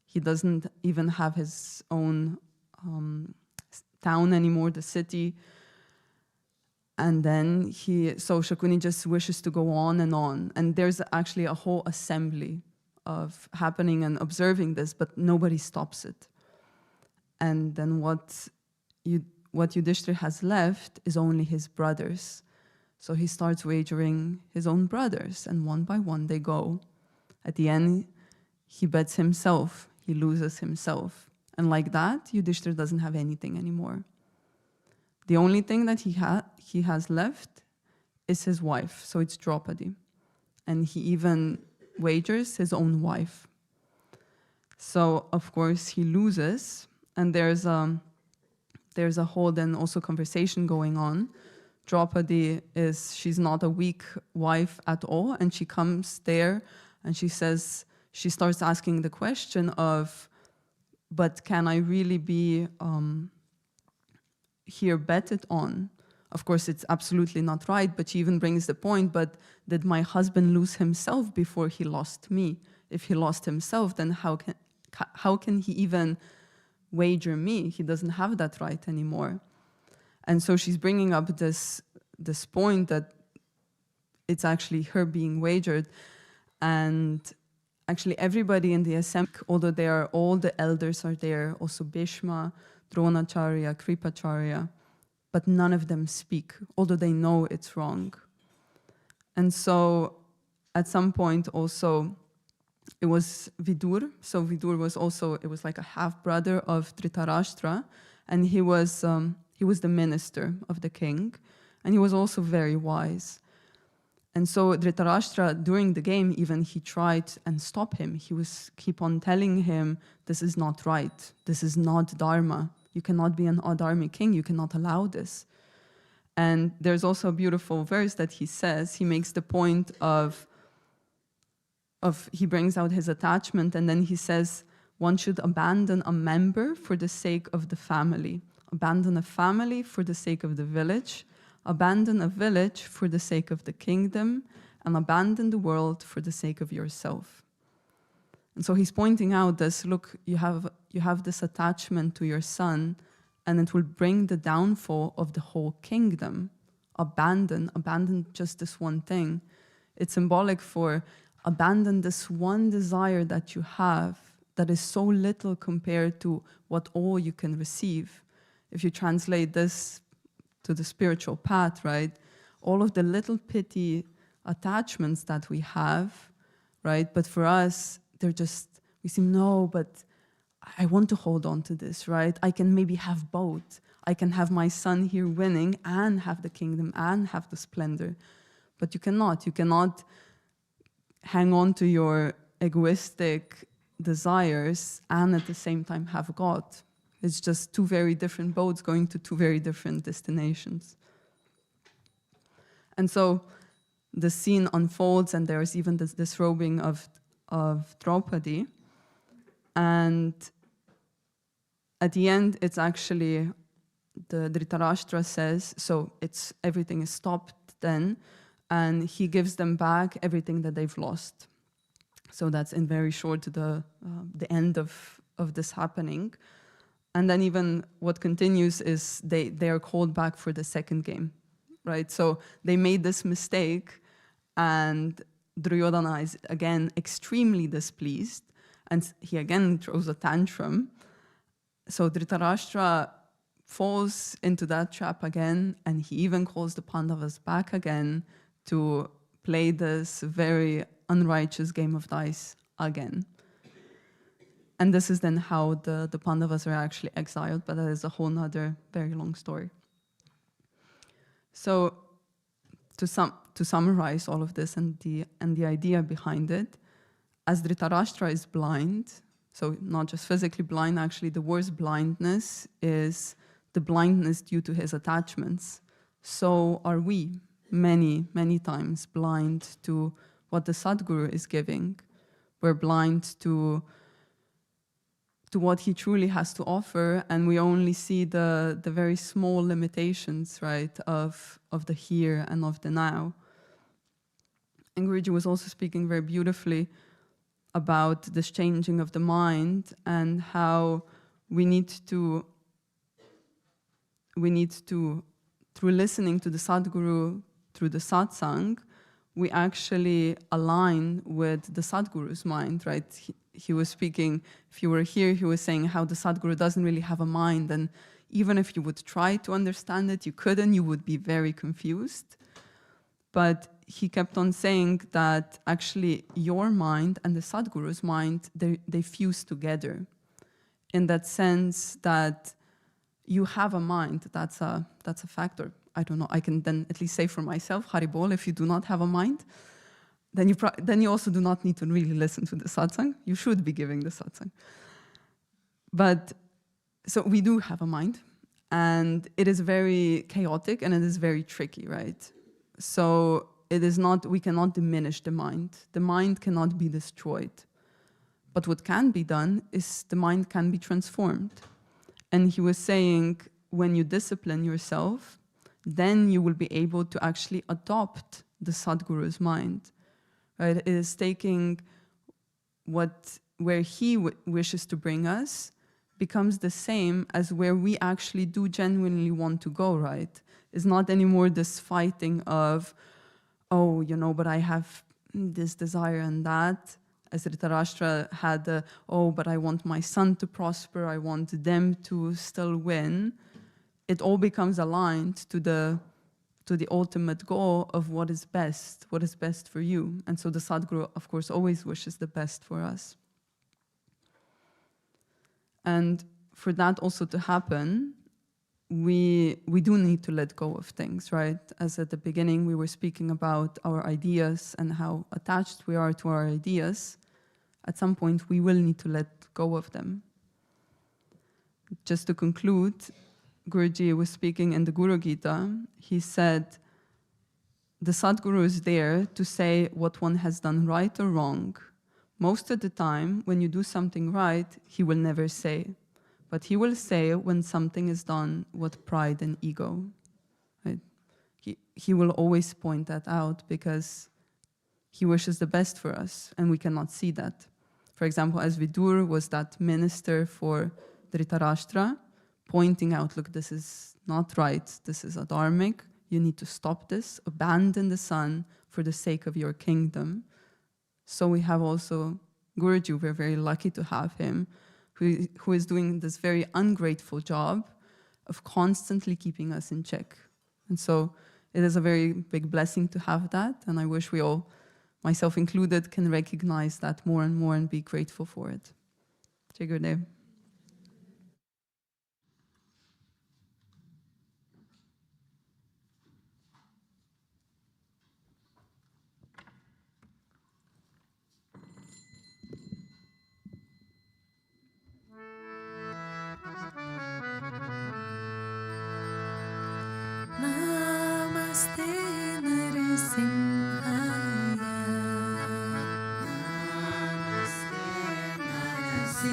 Speaker 1: He doesn't even have his own town anymore, the city. And then Shakuni just wishes to go on. And there's actually a whole assembly of happening and observing this, but nobody stops it. And then what Yudhishthira has left is only his brothers. So he starts wagering his own brothers, and one by one they go. At the end, he bets himself, he loses himself. And like that, Yudhishthira doesn't have anything anymore. The only thing that he has left is his wife, so it's Draupadi. And he even wagers his own wife. So, of course, he loses, and there's a whole then also conversation going on. Draupadi she's not a weak wife at all, and she comes there and she starts asking the question of, but can I really be here betted on? Of course, it's absolutely not right, but she even brings the point, but did my husband lose himself before he lost me? If he lost himself, then how can he even wager me? He doesn't have that right anymore. And so she's bringing up this point that it's actually her being wagered. And actually everybody in the assembly, although all the elders are there, also Bhishma, Dronacharya, Kripacharya, but none of them speak, although they know it's wrong. And so at some point also, it was Vidur. So Vidur was like a half-brother of Dhritarashtra, and he was the minister of the king, and he was also very wise. And so Dhritarashtra, during the game, even he tried and stop him. He was keep on telling him, this is not right, this is not dharma. You cannot be an adharmic king, you cannot allow this. And there's also a beautiful verse that he says, he makes the point of he brings out his attachment, and then he says, one should abandon a member for the sake of the family, abandon a family for the sake of the village, abandon a village for the sake of the kingdom, and abandon the world for the sake of yourself. And so he's pointing out this, look, you have this attachment to your son, and it will bring the downfall of the whole kingdom. Abandon just this one thing. It's symbolic for abandon this one desire that you have that is so little compared to what all you can receive. If you translate this to the spiritual path, right? All of the little petty attachments that we have, right? But for us, we seem, no, but I want to hold on to this, right? I can maybe have both. I can have my son here winning and have the kingdom and have the splendor. But you cannot hang on to your egoistic desires and at the same time have God. It's just two very different boats going to two very different destinations. And so the scene unfolds, and there's even this disrobing of Draupadi. And at the end, it's actually the Dhritarashtra says, so everything is stopped then, and he gives them back everything that they've lost. So that's in very short the end of this happening. And then even what continues is they are called back for the second game, right? So they made this mistake, and Duryodhana is again extremely displeased, and he again throws a tantrum. So Dhritarashtra falls into that trap again, and he even calls the Pandavas back again to play this very unrighteous game of dice again. And this is then how the Pandavas are actually exiled, but that is a whole nother very long story. So to summarize all of this and the idea behind it, as Dhritarashtra is blind, so not just physically blind, actually the worst blindness is the blindness due to his attachments. So are we many, many times blind to what the Sadguru is giving. We're blind to what he truly has to offer, and we only see the very small limitations, right, of the here and of the now. And Guruji was also speaking very beautifully about this changing of the mind and how we need to, through listening to the Sadguru, through the satsang, we actually align with the Sadguru's mind, right? He was speaking, if you were here, he was saying how the Sadguru doesn't really have a mind, and even if you would try to understand it, you couldn't, you would be very confused. But he kept on saying that actually your mind and the Sadguru's mind, they fuse together, in that sense that you have a mind, that's a factor. I don't know, I can then at least say for myself, Haribol, if you do not have a mind, then you also do not need to really listen to the satsang. You should be giving the satsang. But, so we do have a mind, and it is very chaotic and it is very tricky, right? So it is not, we cannot diminish the mind. The mind cannot be destroyed. But what can be done is the mind can be transformed. And he was saying, when you discipline yourself, then you will be able to actually adopt the Sadguru's mind. Right? It is taking where he wishes to bring us becomes the same as where we actually do genuinely want to go, right? It's not anymore this fighting of, oh, you know, but I have this desire and that. As Dhritarashtra had, oh, but I want my son to prosper, I want them to still win. It all becomes aligned to the ultimate goal of what is best for you. And so the Sadguru, of course, always wishes the best for us. And for that also to happen, we do need to let go of things, right? As at the beginning, we were speaking about our ideas and how attached we are to our ideas. At some point, we will need to let go of them. Just to conclude, Guruji was speaking in the Guru Gita. He said, the Sadguru is there to say what one has done right or wrong. Most of the time, when you do something right, he will never say. But he will say when something is done with pride and ego. Right? He will always point that out because he wishes the best for us, and we cannot see that. For example, as Vidur was that minister for Dhritarashtra, pointing out, look, this is not right, this is adharmic, you need to stop this, abandon the son for the sake of your kingdom. So we have also Guruji, we're very lucky to have him, who is doing this very ungrateful job of constantly keeping us in check. And so it is a very big blessing to have that, and I wish we all, myself included, can recognize that more and more and be grateful for it. Jai Gurudev.
Speaker 2: Namaste Narasimhaya. Namaste Narasimhaya.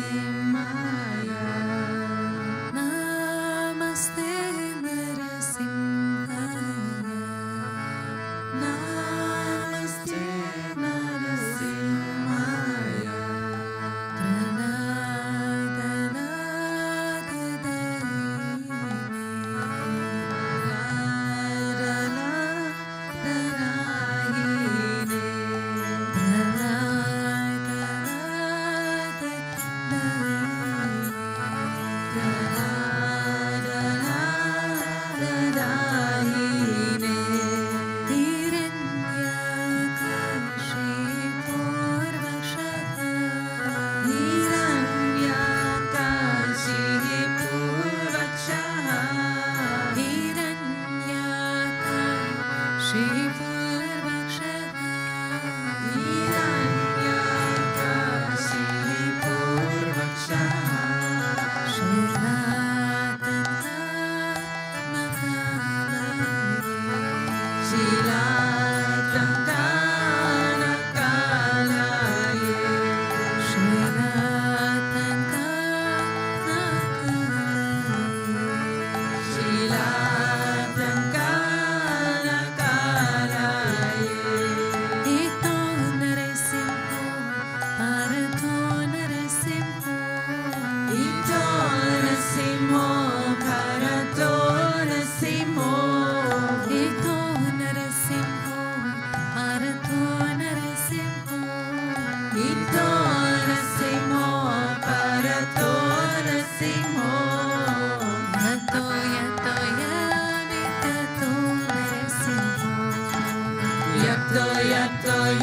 Speaker 2: Namaste Narasimhaya. Namaste Narasimhaya. Pranadana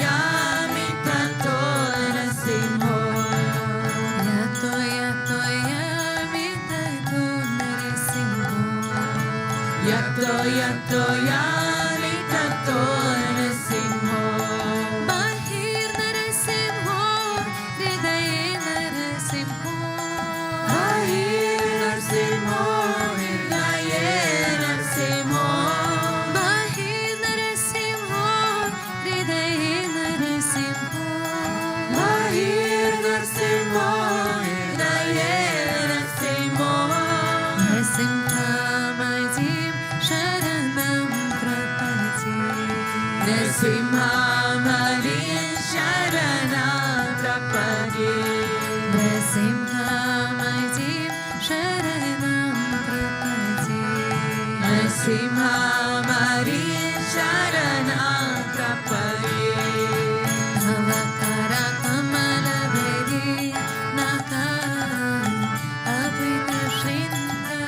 Speaker 2: yami tato narasimho. Yato yami tato narasimho. Yato yami tato narasimho. Bahir narasimho, hridaye narasimho. Bahir narasimho, hridaye narasimho. Bahir narasimho, hridaye narasimho. Bahir narasimho, hridaye narasimho. Narasimhamajim sharanam prapati. Narasimhamajim sharanam prapati. Narasimhamajim sharanam prapati. Narasimhamajim sharanam prapati. Avakara kamala vedi naka abhita shringa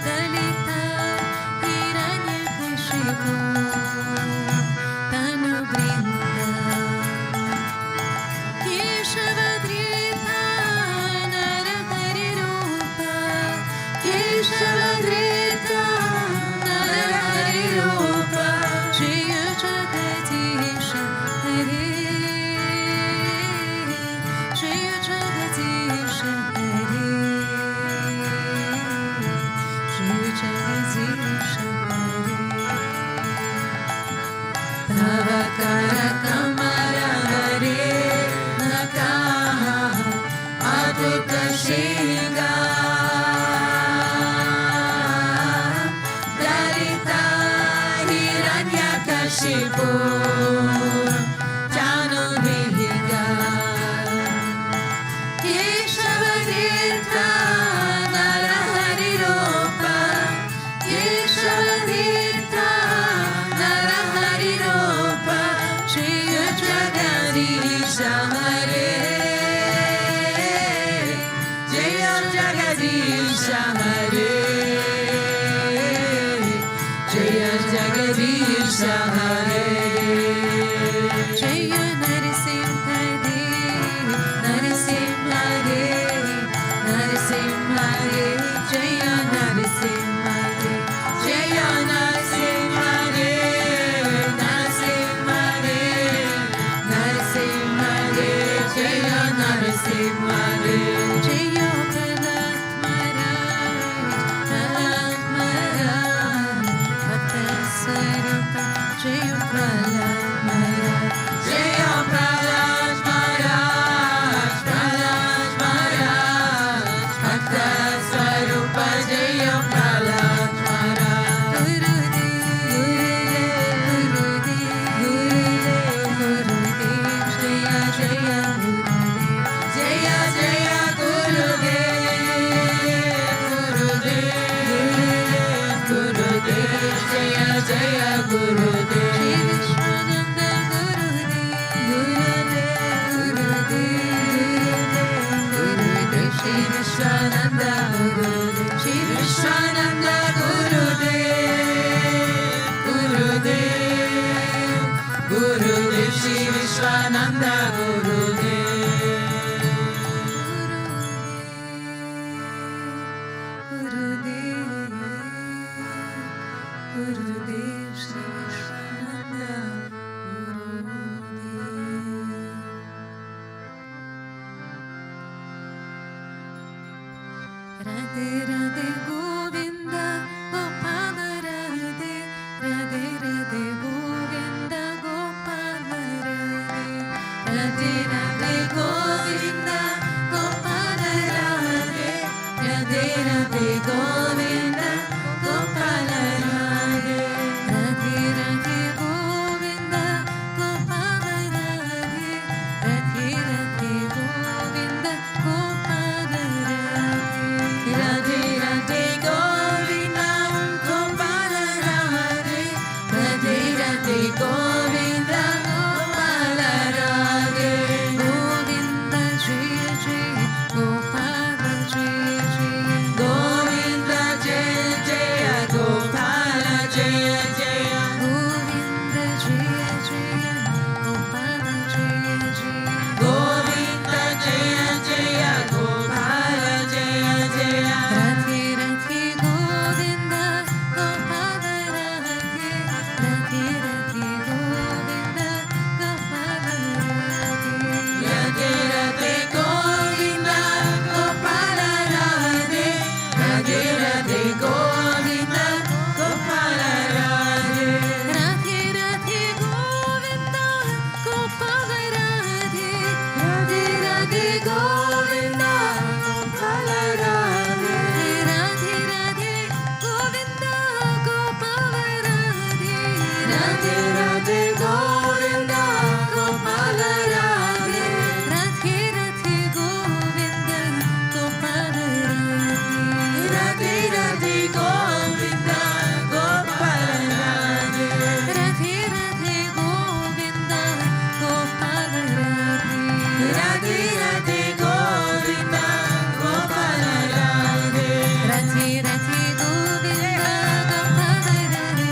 Speaker 2: dalita hiranyakashipu tanu brinda keshavadrita narahari rupa keshavadrita narahari rupa Shriya Jagadeesha Hare Shriya Jagadeesha Hare Shriya Jagadeesha Hare Tavakara Kamara Hare Nakaha Adhuta Shringa Dalita Hiranyakashipu Janu Vihiga Keshavadrita Narahari Rupa Keshavadrita Narahari Rupa Shriya Jagadeesha Hare Jaya Jagadeesha Hare Jaya Jagadeesha Hare Jaya Narasimha Dev Narasimha Dev Narasimha Dev Jaya Narasimha Dev Jaya Narasimha Dev Narasimha Dev Narasimha Dev Jaya Narasimha Dev Jaya Prahlad Maharaj Jaya Prahlad Maharaj Prahlad Maharaj Bhakta Swarupa Jaya Prahlad Maharaj Gurudev Jaya Jaya Gurudev Jaya Jaya Gurudev Gurudev Jaya Jaya Gurudev Shri Vishwananda Gurudev Shri Vishwananda Gurudev Gurudev Gurudev Shri Vishwananda Gurudev Gurudev Gurudev Shri Vishwananda Radhe Radhe Govinda Gopala Radhe Radhe Radhe Govinda Gopala Radhe Radhe Radhe Govinda Gopala Radhe Radhe Radhe Govinda Gopala Radhe Radhe Radhe Govinda Gopala Radhe Radhe Radhe Govinda Gopala Radhe Radhe Radhe Govinda Gopala Radhe Radhe Radhe Govinda Gopala Radhe Govinda Jaya Jaya Gopala Jaya Jaya Govinda Radhe Radhe Govinda Gopala Radhe Radhe Radhe Govinda Gopala Radhe Radhe Radhe Govinda Gopala Radhe Radhe Radhe Govinda Gopala Radhe Radhe Radhe Govinda Gopala Radhe Radhe Radhe Govinda Gopala Radhe Radhe Radhe Govinda Gopala Radhe Radhe Radhe Govinda Gopala Radhe Radhe Radhe Govinda Gopala Radhe Radhe Radhe Govinda Gopala Radhe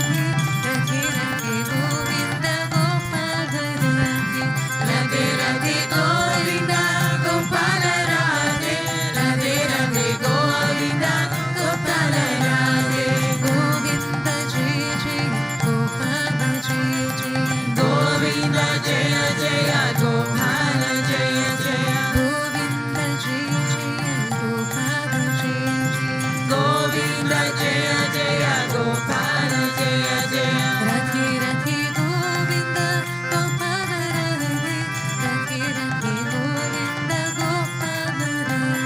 Speaker 2: Radhe Radhe Govinda Gopala Radhe Radhe Radhe Govinda Gopala Radhe Radhe Radhe Govinda Gopala Radhe Govinda Jaya Jaya Gopala Jaya Jaya Govinda Jaya Jaya Gopala Jaya Jaya Govinda Jaya Jaya Gopala Jaya Jaya Govinda Jaya Jaya Gopala Jaya Jaya Radhe Radhe Govinda Gopala Radhe Radhe Radhe Govinda Gopala Radhe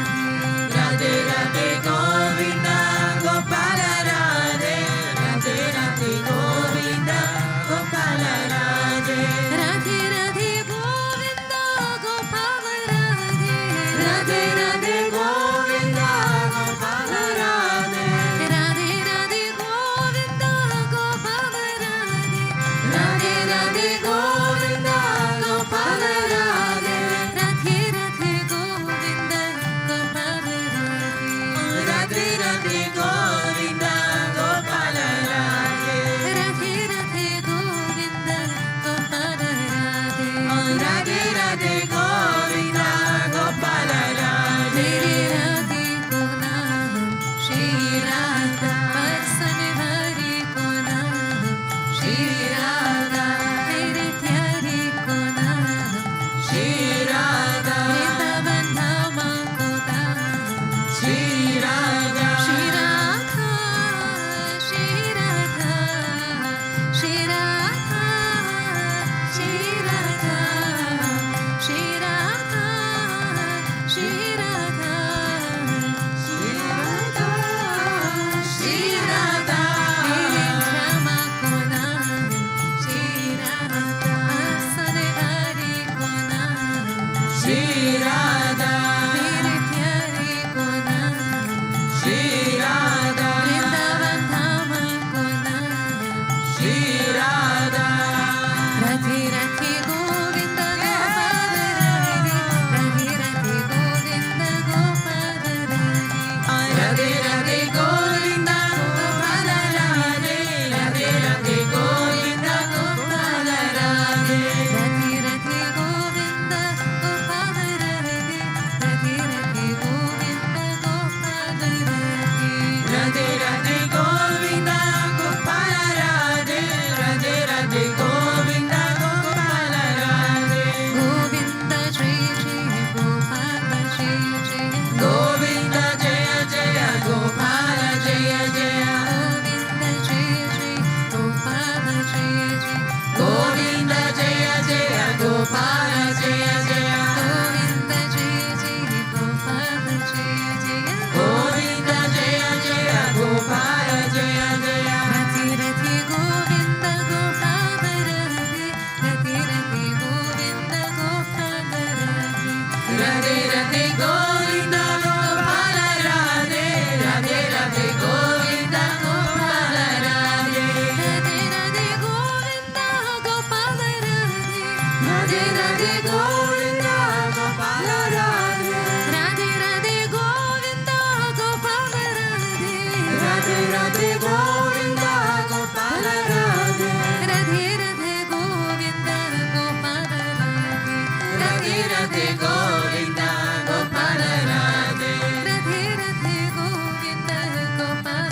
Speaker 2: Radhe Radhe Govinda Gopala Radhe Radhe Radhe Govinda Gopala Radhe Radhe Radhe Govinda Gopala Radhe Radhe Radhe Govinda Gopala Radhe Radhe Radhe Govinda Gopala Radhe Radhe Radhe Govinda Gopala Radhe Radhe Radhe Govinda Gopala Radhe Radhe Radhe Govinda Gopala Radhe Radhe Radhe Govinda Gopala Radhe Radhe Radhe Govinda Gopala Radhe Radhe ko naam Shri Radha Parsan Hari ko naam Shri Radha Mere pyare ko naam Shri Radha Vrindavan Dhama ko naam Shri Radha Shri Radha Shri Radha Shri Radha Shri Radha Shri Radha Shri Radha Shri Radha Shri Radha Mere Dhama ko naam Shri Radha Parsan Hari ko naam Shri Radha Mere pyare ko naam Shri Radha Vrindavan Dhama ko naam Shri Radha Radhe Radhe Govinda Gopala Radhe Radhe Radhe Govinda Gopala Radhe Radhe Radhe Govinda Gopala Radhe Radhe Radhe Govinda Gopala Radhe Radhe Radhe Govinda Gopala Radhe Radhe Radhe Govinda Gopala Radhe Radhe Radhe Govinda Gopala Radhe Radhe Radhe Govinda Gopala Radhe Govinda Jaya Jaya Gopala Jaya Jaya Govinda Jaya Jaya Gopala Jaya Jaya Govinda Jaya Jaya Gopala Jaya Jaya Govinda Jaya Jaya Gopala Jaya Jaya Govinda Jaya Jaya Gopala Jaya Jaya Govinda Jaya Jaya Gopala Jaya Jaya Radhe Radhe Govinda Gopala Radhe Radhe Radhe Govinda Gopala Radhe Radhe Radhe Govinda Gopala Radhe Radhe Radhe Govinda Gopala Radhe Radhe Radhe Govinda Gopala Radhe Radhe Radhe Govinda Gopala Radhe Radhe Radhe Govinda Gopala Radhe Radhe Radhe Govinda Gopala Radhe Radhe Radhe Govinda Gopala Radhe Radhe Radhe Govinda Gopala Radhe Radhe Radhe Govinda Gopala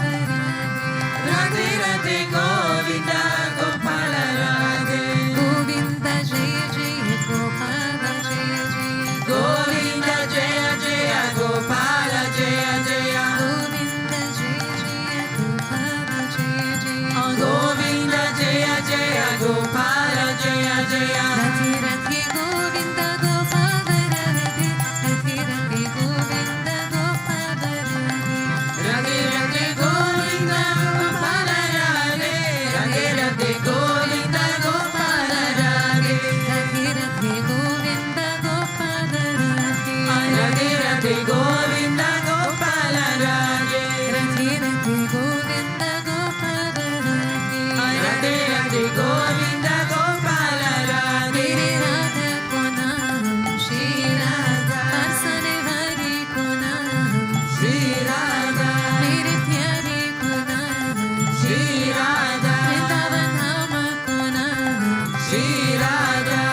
Speaker 2: Gopala Radhe, Radhe Radhe Govinda Gopala Radhe, Radhe Radhe Govinda Gopala Radhe, Radhe Radhe Govinda Gopala Radhe, Radhe Radhe Govinda Gopala Radhe, Radhe Radhe Govinda Gopala Radhe. Mere Radha ko naam Shri Radha, Darshan Hari ko naam Shri Radha, mere pyare ko naam Shri Radha, Vrindavan Dham ko naam Shri Radha.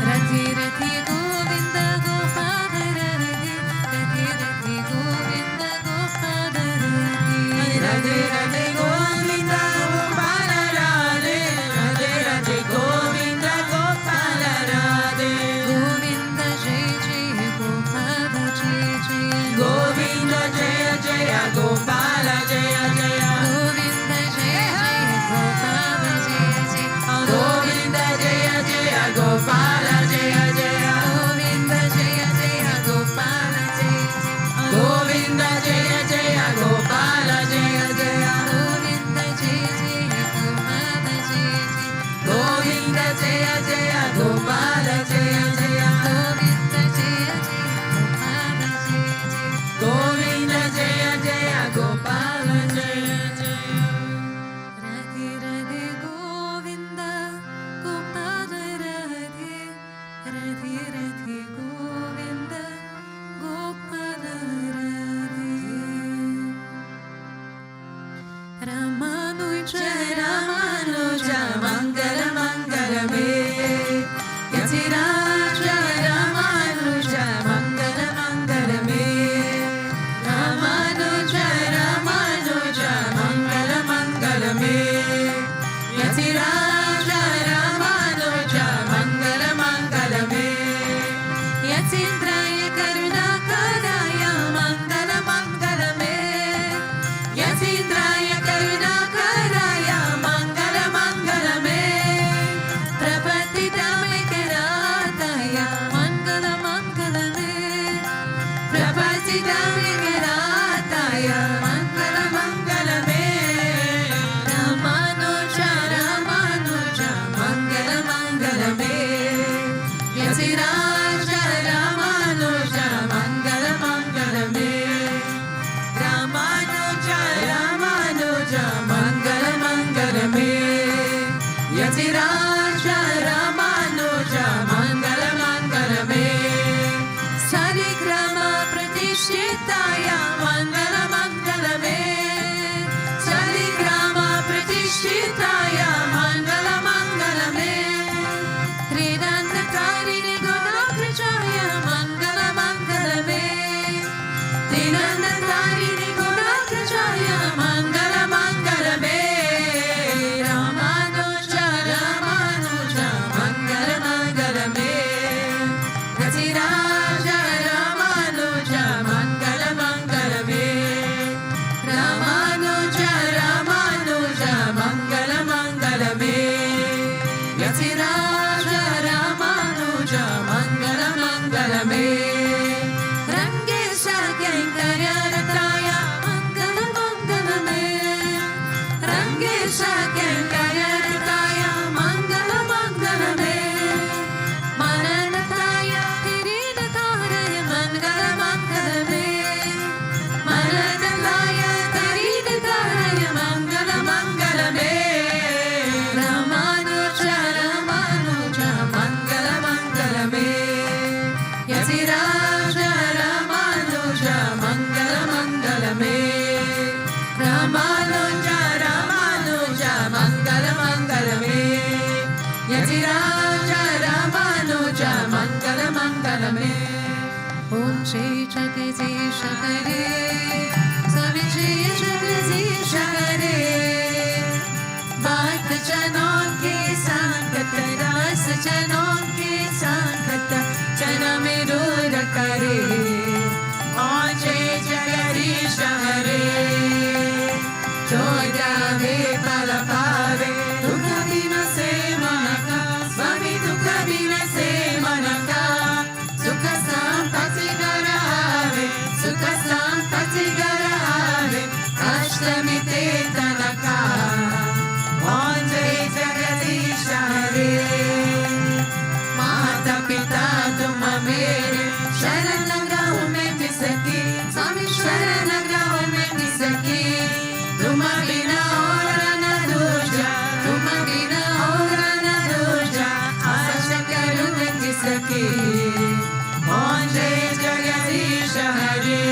Speaker 2: Radhe Radhe Govinda Gopala Radhe, Radhe Radhe Govinda Gopala Radhe, Radhe Radhe Govinda Gopala Radhe, Radhe Radhe Govinda Gopala Radhe. Govinda Jai Jai Gopala Jai Jai, Govinda Jaya Jaya Gopala Jaya Jaya, Govinda Jaya Jaya Gopala Jaya Jaya, Govinda Jaya Jaya Gopala Jaya Jaya, Govinda Jaya Jaya Gopala Jaya Jaya, Govinda Jaya Jaya Gopala Jaya Jaya, Govinda Jaya Jaya Gopala Jaya Jaya, Govinda Jaya Jaya Gopala Jaya Jaya, Govinda Jaya Jaya Gopala Jaya Jaya. Radhe Radhe Govinda Gopala Radhe, Radhe Radhe Govinda Gopala Radhe. Ramanuja Ramanuja Mangala Mangala Me, Yatiraja Ramanuja Mangala Mangala Me, Ramanuja Ramanuja Mangala Mangala Me, Yatiraja Ramanuja Mangala Mangala Me, Yatindraya Karunakadaya Mangala Mangala Me, Yatindraya Karunakadaya Mangala Mangala Me, Prapatidame Karataya Mangala Mangala Me, Prapatidame Karataya Mangala Mangala Me, Ramanuja Ramanuja Mangala Mangala Me, Yatiraja Ramanuja Mangala Mangala Me, Ramanuja Ramanuja Mangala Mangala Me, Yatiraja Ramanuja Mangala Mangala Me, Saligrama Pratishtitaya Mangala Mangala Me, Saligrama Pratishtitaya Mangala Mangala Me, Trinandakarine Gunakrajaya Mangala Mangala Me, Trinandakarine Gunakrajaya Mangala Mangala Me, Ramanuja Ramanuja Mangala Mangala Me, Yatiraja Ramanuja Mangala Mangala Me, Ramanuja Ramanuja Mangala Mangala Me, Yatiraja Ramanuja Mangala Mangala Me, Rangesa Kenkaryarataya Mangala Mangala Me, Rangesa Kenkaryarataya Mangala Mangala Me, Mananataya Tirinataya Mangala Mangala Me, Mananataya Tirinataya Mangala Mangala Me, Ramanuja Ramanuja Mangala Mangala Me, Yatiraja Ramanuja Mangala Mangala Me, Ramanuja Ramanuja Mangala Mangala Me, Yatiraja Ramanuja Mangala Mangala Me. Om Shri Jagadish Hare, Swami Shri Jagadish Hare, Bhakt Janon Ki Sangat Ras Janon Ki Sangat Janam Dur Kare, Om Shri Jagadish Hare, Jodave Palapave, Dukha Bina Se Manaka, Swami Dukha Bina Se Manaka, Sukha Sampati Garave, Sukha Sampati Garave, अष्टमी ते तनका ओम जय जगदीश हरे माता पिता तुम मेरे शरण गाँव में किसकी स्वामी शरण गाँव में किसकी तुम बिना और न दूजा तुम बिना और न दूजा आशा करूँ किसकी ओम जय जगदीश हरे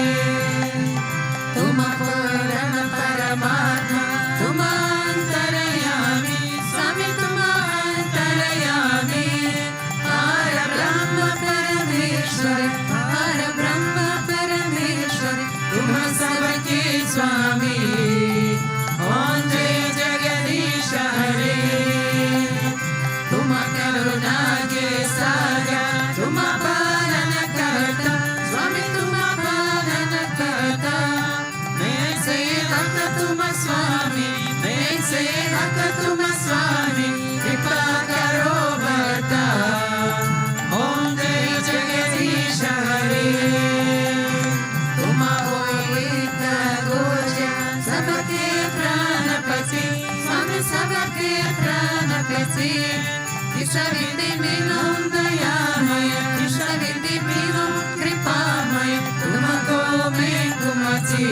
Speaker 2: तुम परम परमात्मा तुम अंतरयामी स्वामी तुम अंतरयामी पार ब्रह्म परमेश्वर पार ब्रह्म परमेश्वर तुम सबके स्वामी ओम जय जगदीश हरे तुम करुणा के सागर तुम पालन करता स्वामी तुम पालन करता मैं सेवक तुम स्वामी मैं सेवक तुम स्वामी कृपा करो बता ओम जय जगदीश हरे तुम हो एक गोचर सबके प्राणपति स्वामी सबके प्राणपति विश्वविधि मीनों दयामय विश्वविधि मीनों कृपामय तुमको मैं कुमति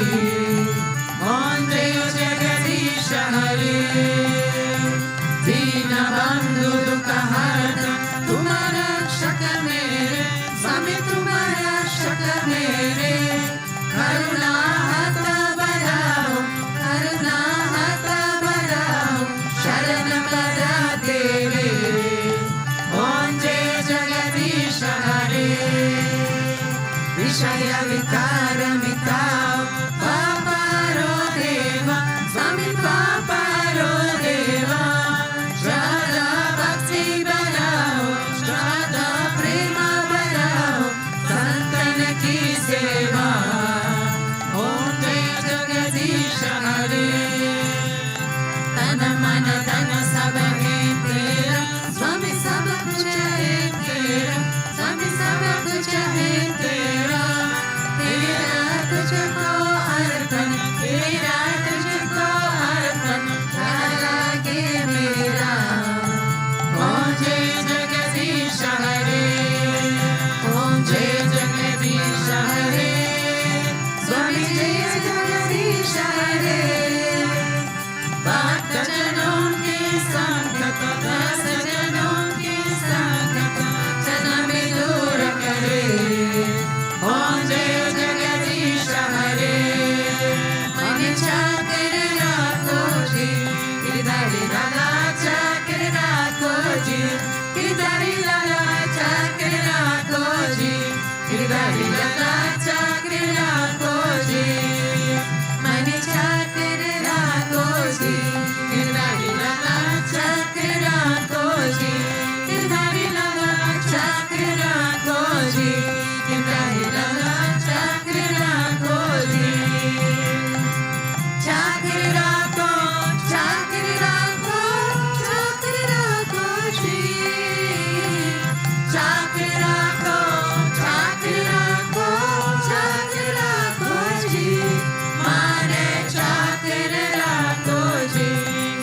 Speaker 2: ओम जय जगदीश हरे दीन बंधु दुख हरता तुम रक्षक मेरे स्वामी तुम रक्षक मेरे करुणा हाथ बढ़ाओ करुणा हाथ बढ़ाओ शरण पदा तेरे ओम जय जगदीश हरे विषय विकार मिटाओ पापारो देवा स्वामी पापारो देवा श्रद्धा भक्ति बढ़ाओ श्रद्धा प्रेम बढ़ाओ संतन की सेवा ओम जय जगदीश हरे तन मन धन सब है तेरा स्वामी सब कुछ है तेरा स्वामी सब कुछ है तेरा तेरा तुझको अर्पण तेरा तुझको अर्पण लागे मेरा ओम जय जगदीश हरे ओम जय जगदीश हरे स्वामी जय जगदीश हरे भक्त जनों के संकट दास जनों के संकट जन्म दूर करे ओम जय जगदीश हरे मन चाकर राखो जी गिरधारी लाला चाकर राखो जी गिरधारी लाला चाकर राखो जी गिरधारी लाला चाकर राखो जी मन चाकर राखो जी गिरधारी लाला चाकर राखो जी गिरधारी लाला चाकर राखो जी गिरधारी लाला चाकर राखो जी चाकर राखो चाकर राखो चाकर राखो जी चाकर राखो चाकर राखो चाकर राखो जी माने चाकर राखो जी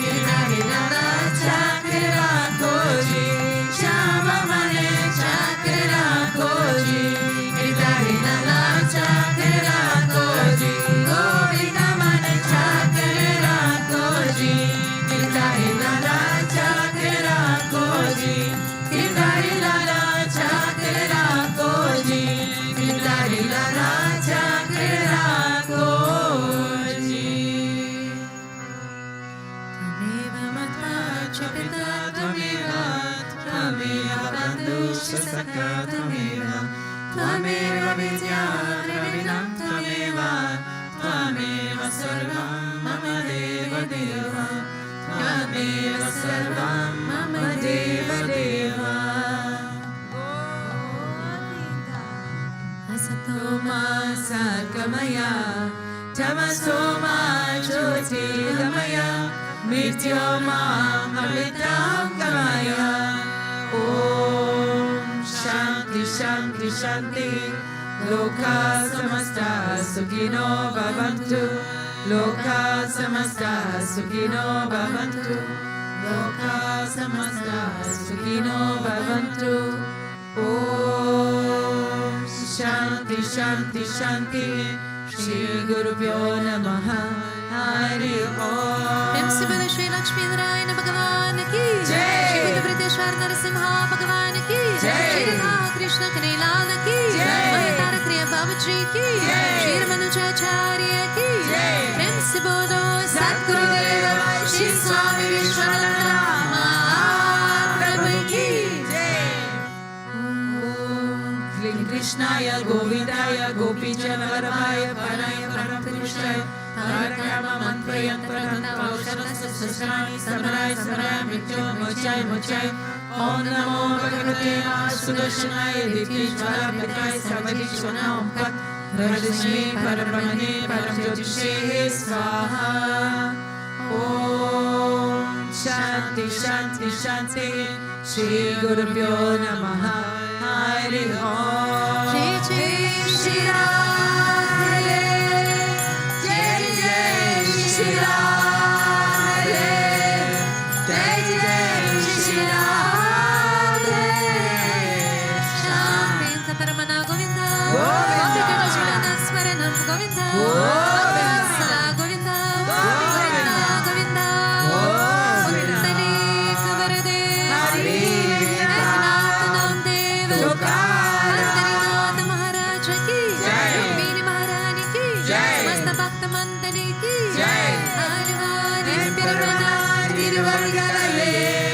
Speaker 2: गिरधारी लाला चाकर राखो जी श्याम मने चाकर राखो जी गिरधारी लाला चाकर राखो जी गोविंद मने चाकर राखो जी गिरधारी लाला चाकर राखो जी गिरधारी लाला चाकर राखो जी गिरधारी लाला चाकर राखो जी त्वमेव माता च पिता त्वमेव त्वमेव बन्धुश्च सखा त्वमेव त्वमेव विद्या द्रविणं त्वमेव त्वमेव सर्वं मम देव देव त्वमेव सर्वं मम देव देव असतो मा सर्गमया तमसो मा ज्योतिर्गमय मृत्योर्मामृताङ्गमय ॐ शान्ति शान्ति शान्ति लोका समस्ता सुखिनो भवन्तु Loka samasta sukhino bhavantu. Loka samasta sukhino bhavantu. Om Shanti Shanti Shanti. Shri Guru Pyo Namaha. Hari Om.
Speaker 3: प्रेम से बोले श्री लक्ष्मी नारायण भगवान की
Speaker 2: जय।
Speaker 3: श्री बुद्धवृत्तेश्वर नरसिम्हा भगवान की
Speaker 2: जय।
Speaker 3: श्री राधा कृष्ण कन्हैयालाल की
Speaker 2: जय।
Speaker 3: अवतार क्रिया बाबूजी की
Speaker 2: जय।
Speaker 3: श्री मनुजाचार्य की
Speaker 2: जय।
Speaker 3: प्रेम से बोलो सद्गुरुदेव श्री स्वामी विश्वानंद महाप्रभु की
Speaker 2: Om Krishnaya Govindaya Gopijanvarvaya Paraya Parapurushaya Tarakama Mantrayantra Tantvaushadasa Sasrani Samarai Samarai Mrityo Mochai Mochai Om Namo Bhagavate Vasudeshanaya Ditishvara Pitai Savadishvana Om Pat Radhishme Parabrahmane Paramjyotishe Svaha Om Shanti Shanti Shanti Shri Guru Pyo Namaha Hari Om
Speaker 3: जय जय Shri Radhe
Speaker 2: Jai Jai Shri Radhe Jai Jai Shri Radhe
Speaker 3: शांति परमना गोविंद
Speaker 2: गोविंद।
Speaker 3: गोविंद स्मरणं गोविंद
Speaker 2: गोविंद।
Speaker 3: वत्सला गोविंद
Speaker 2: गोविंद।
Speaker 3: गोविंद
Speaker 2: गोविंद।
Speaker 3: पुंडलीक वरदे
Speaker 2: हरि
Speaker 3: एकनाथ नाम देव
Speaker 2: तुकार।
Speaker 3: अंतर्नाथ महाराज की
Speaker 2: जय।
Speaker 3: रुक्मिणी महारानी की
Speaker 2: जय।
Speaker 3: समस्त भक्त मंडली की
Speaker 2: जय।
Speaker 3: हर हर
Speaker 2: Permana
Speaker 3: पिरमना
Speaker 2: Tiruvargalaye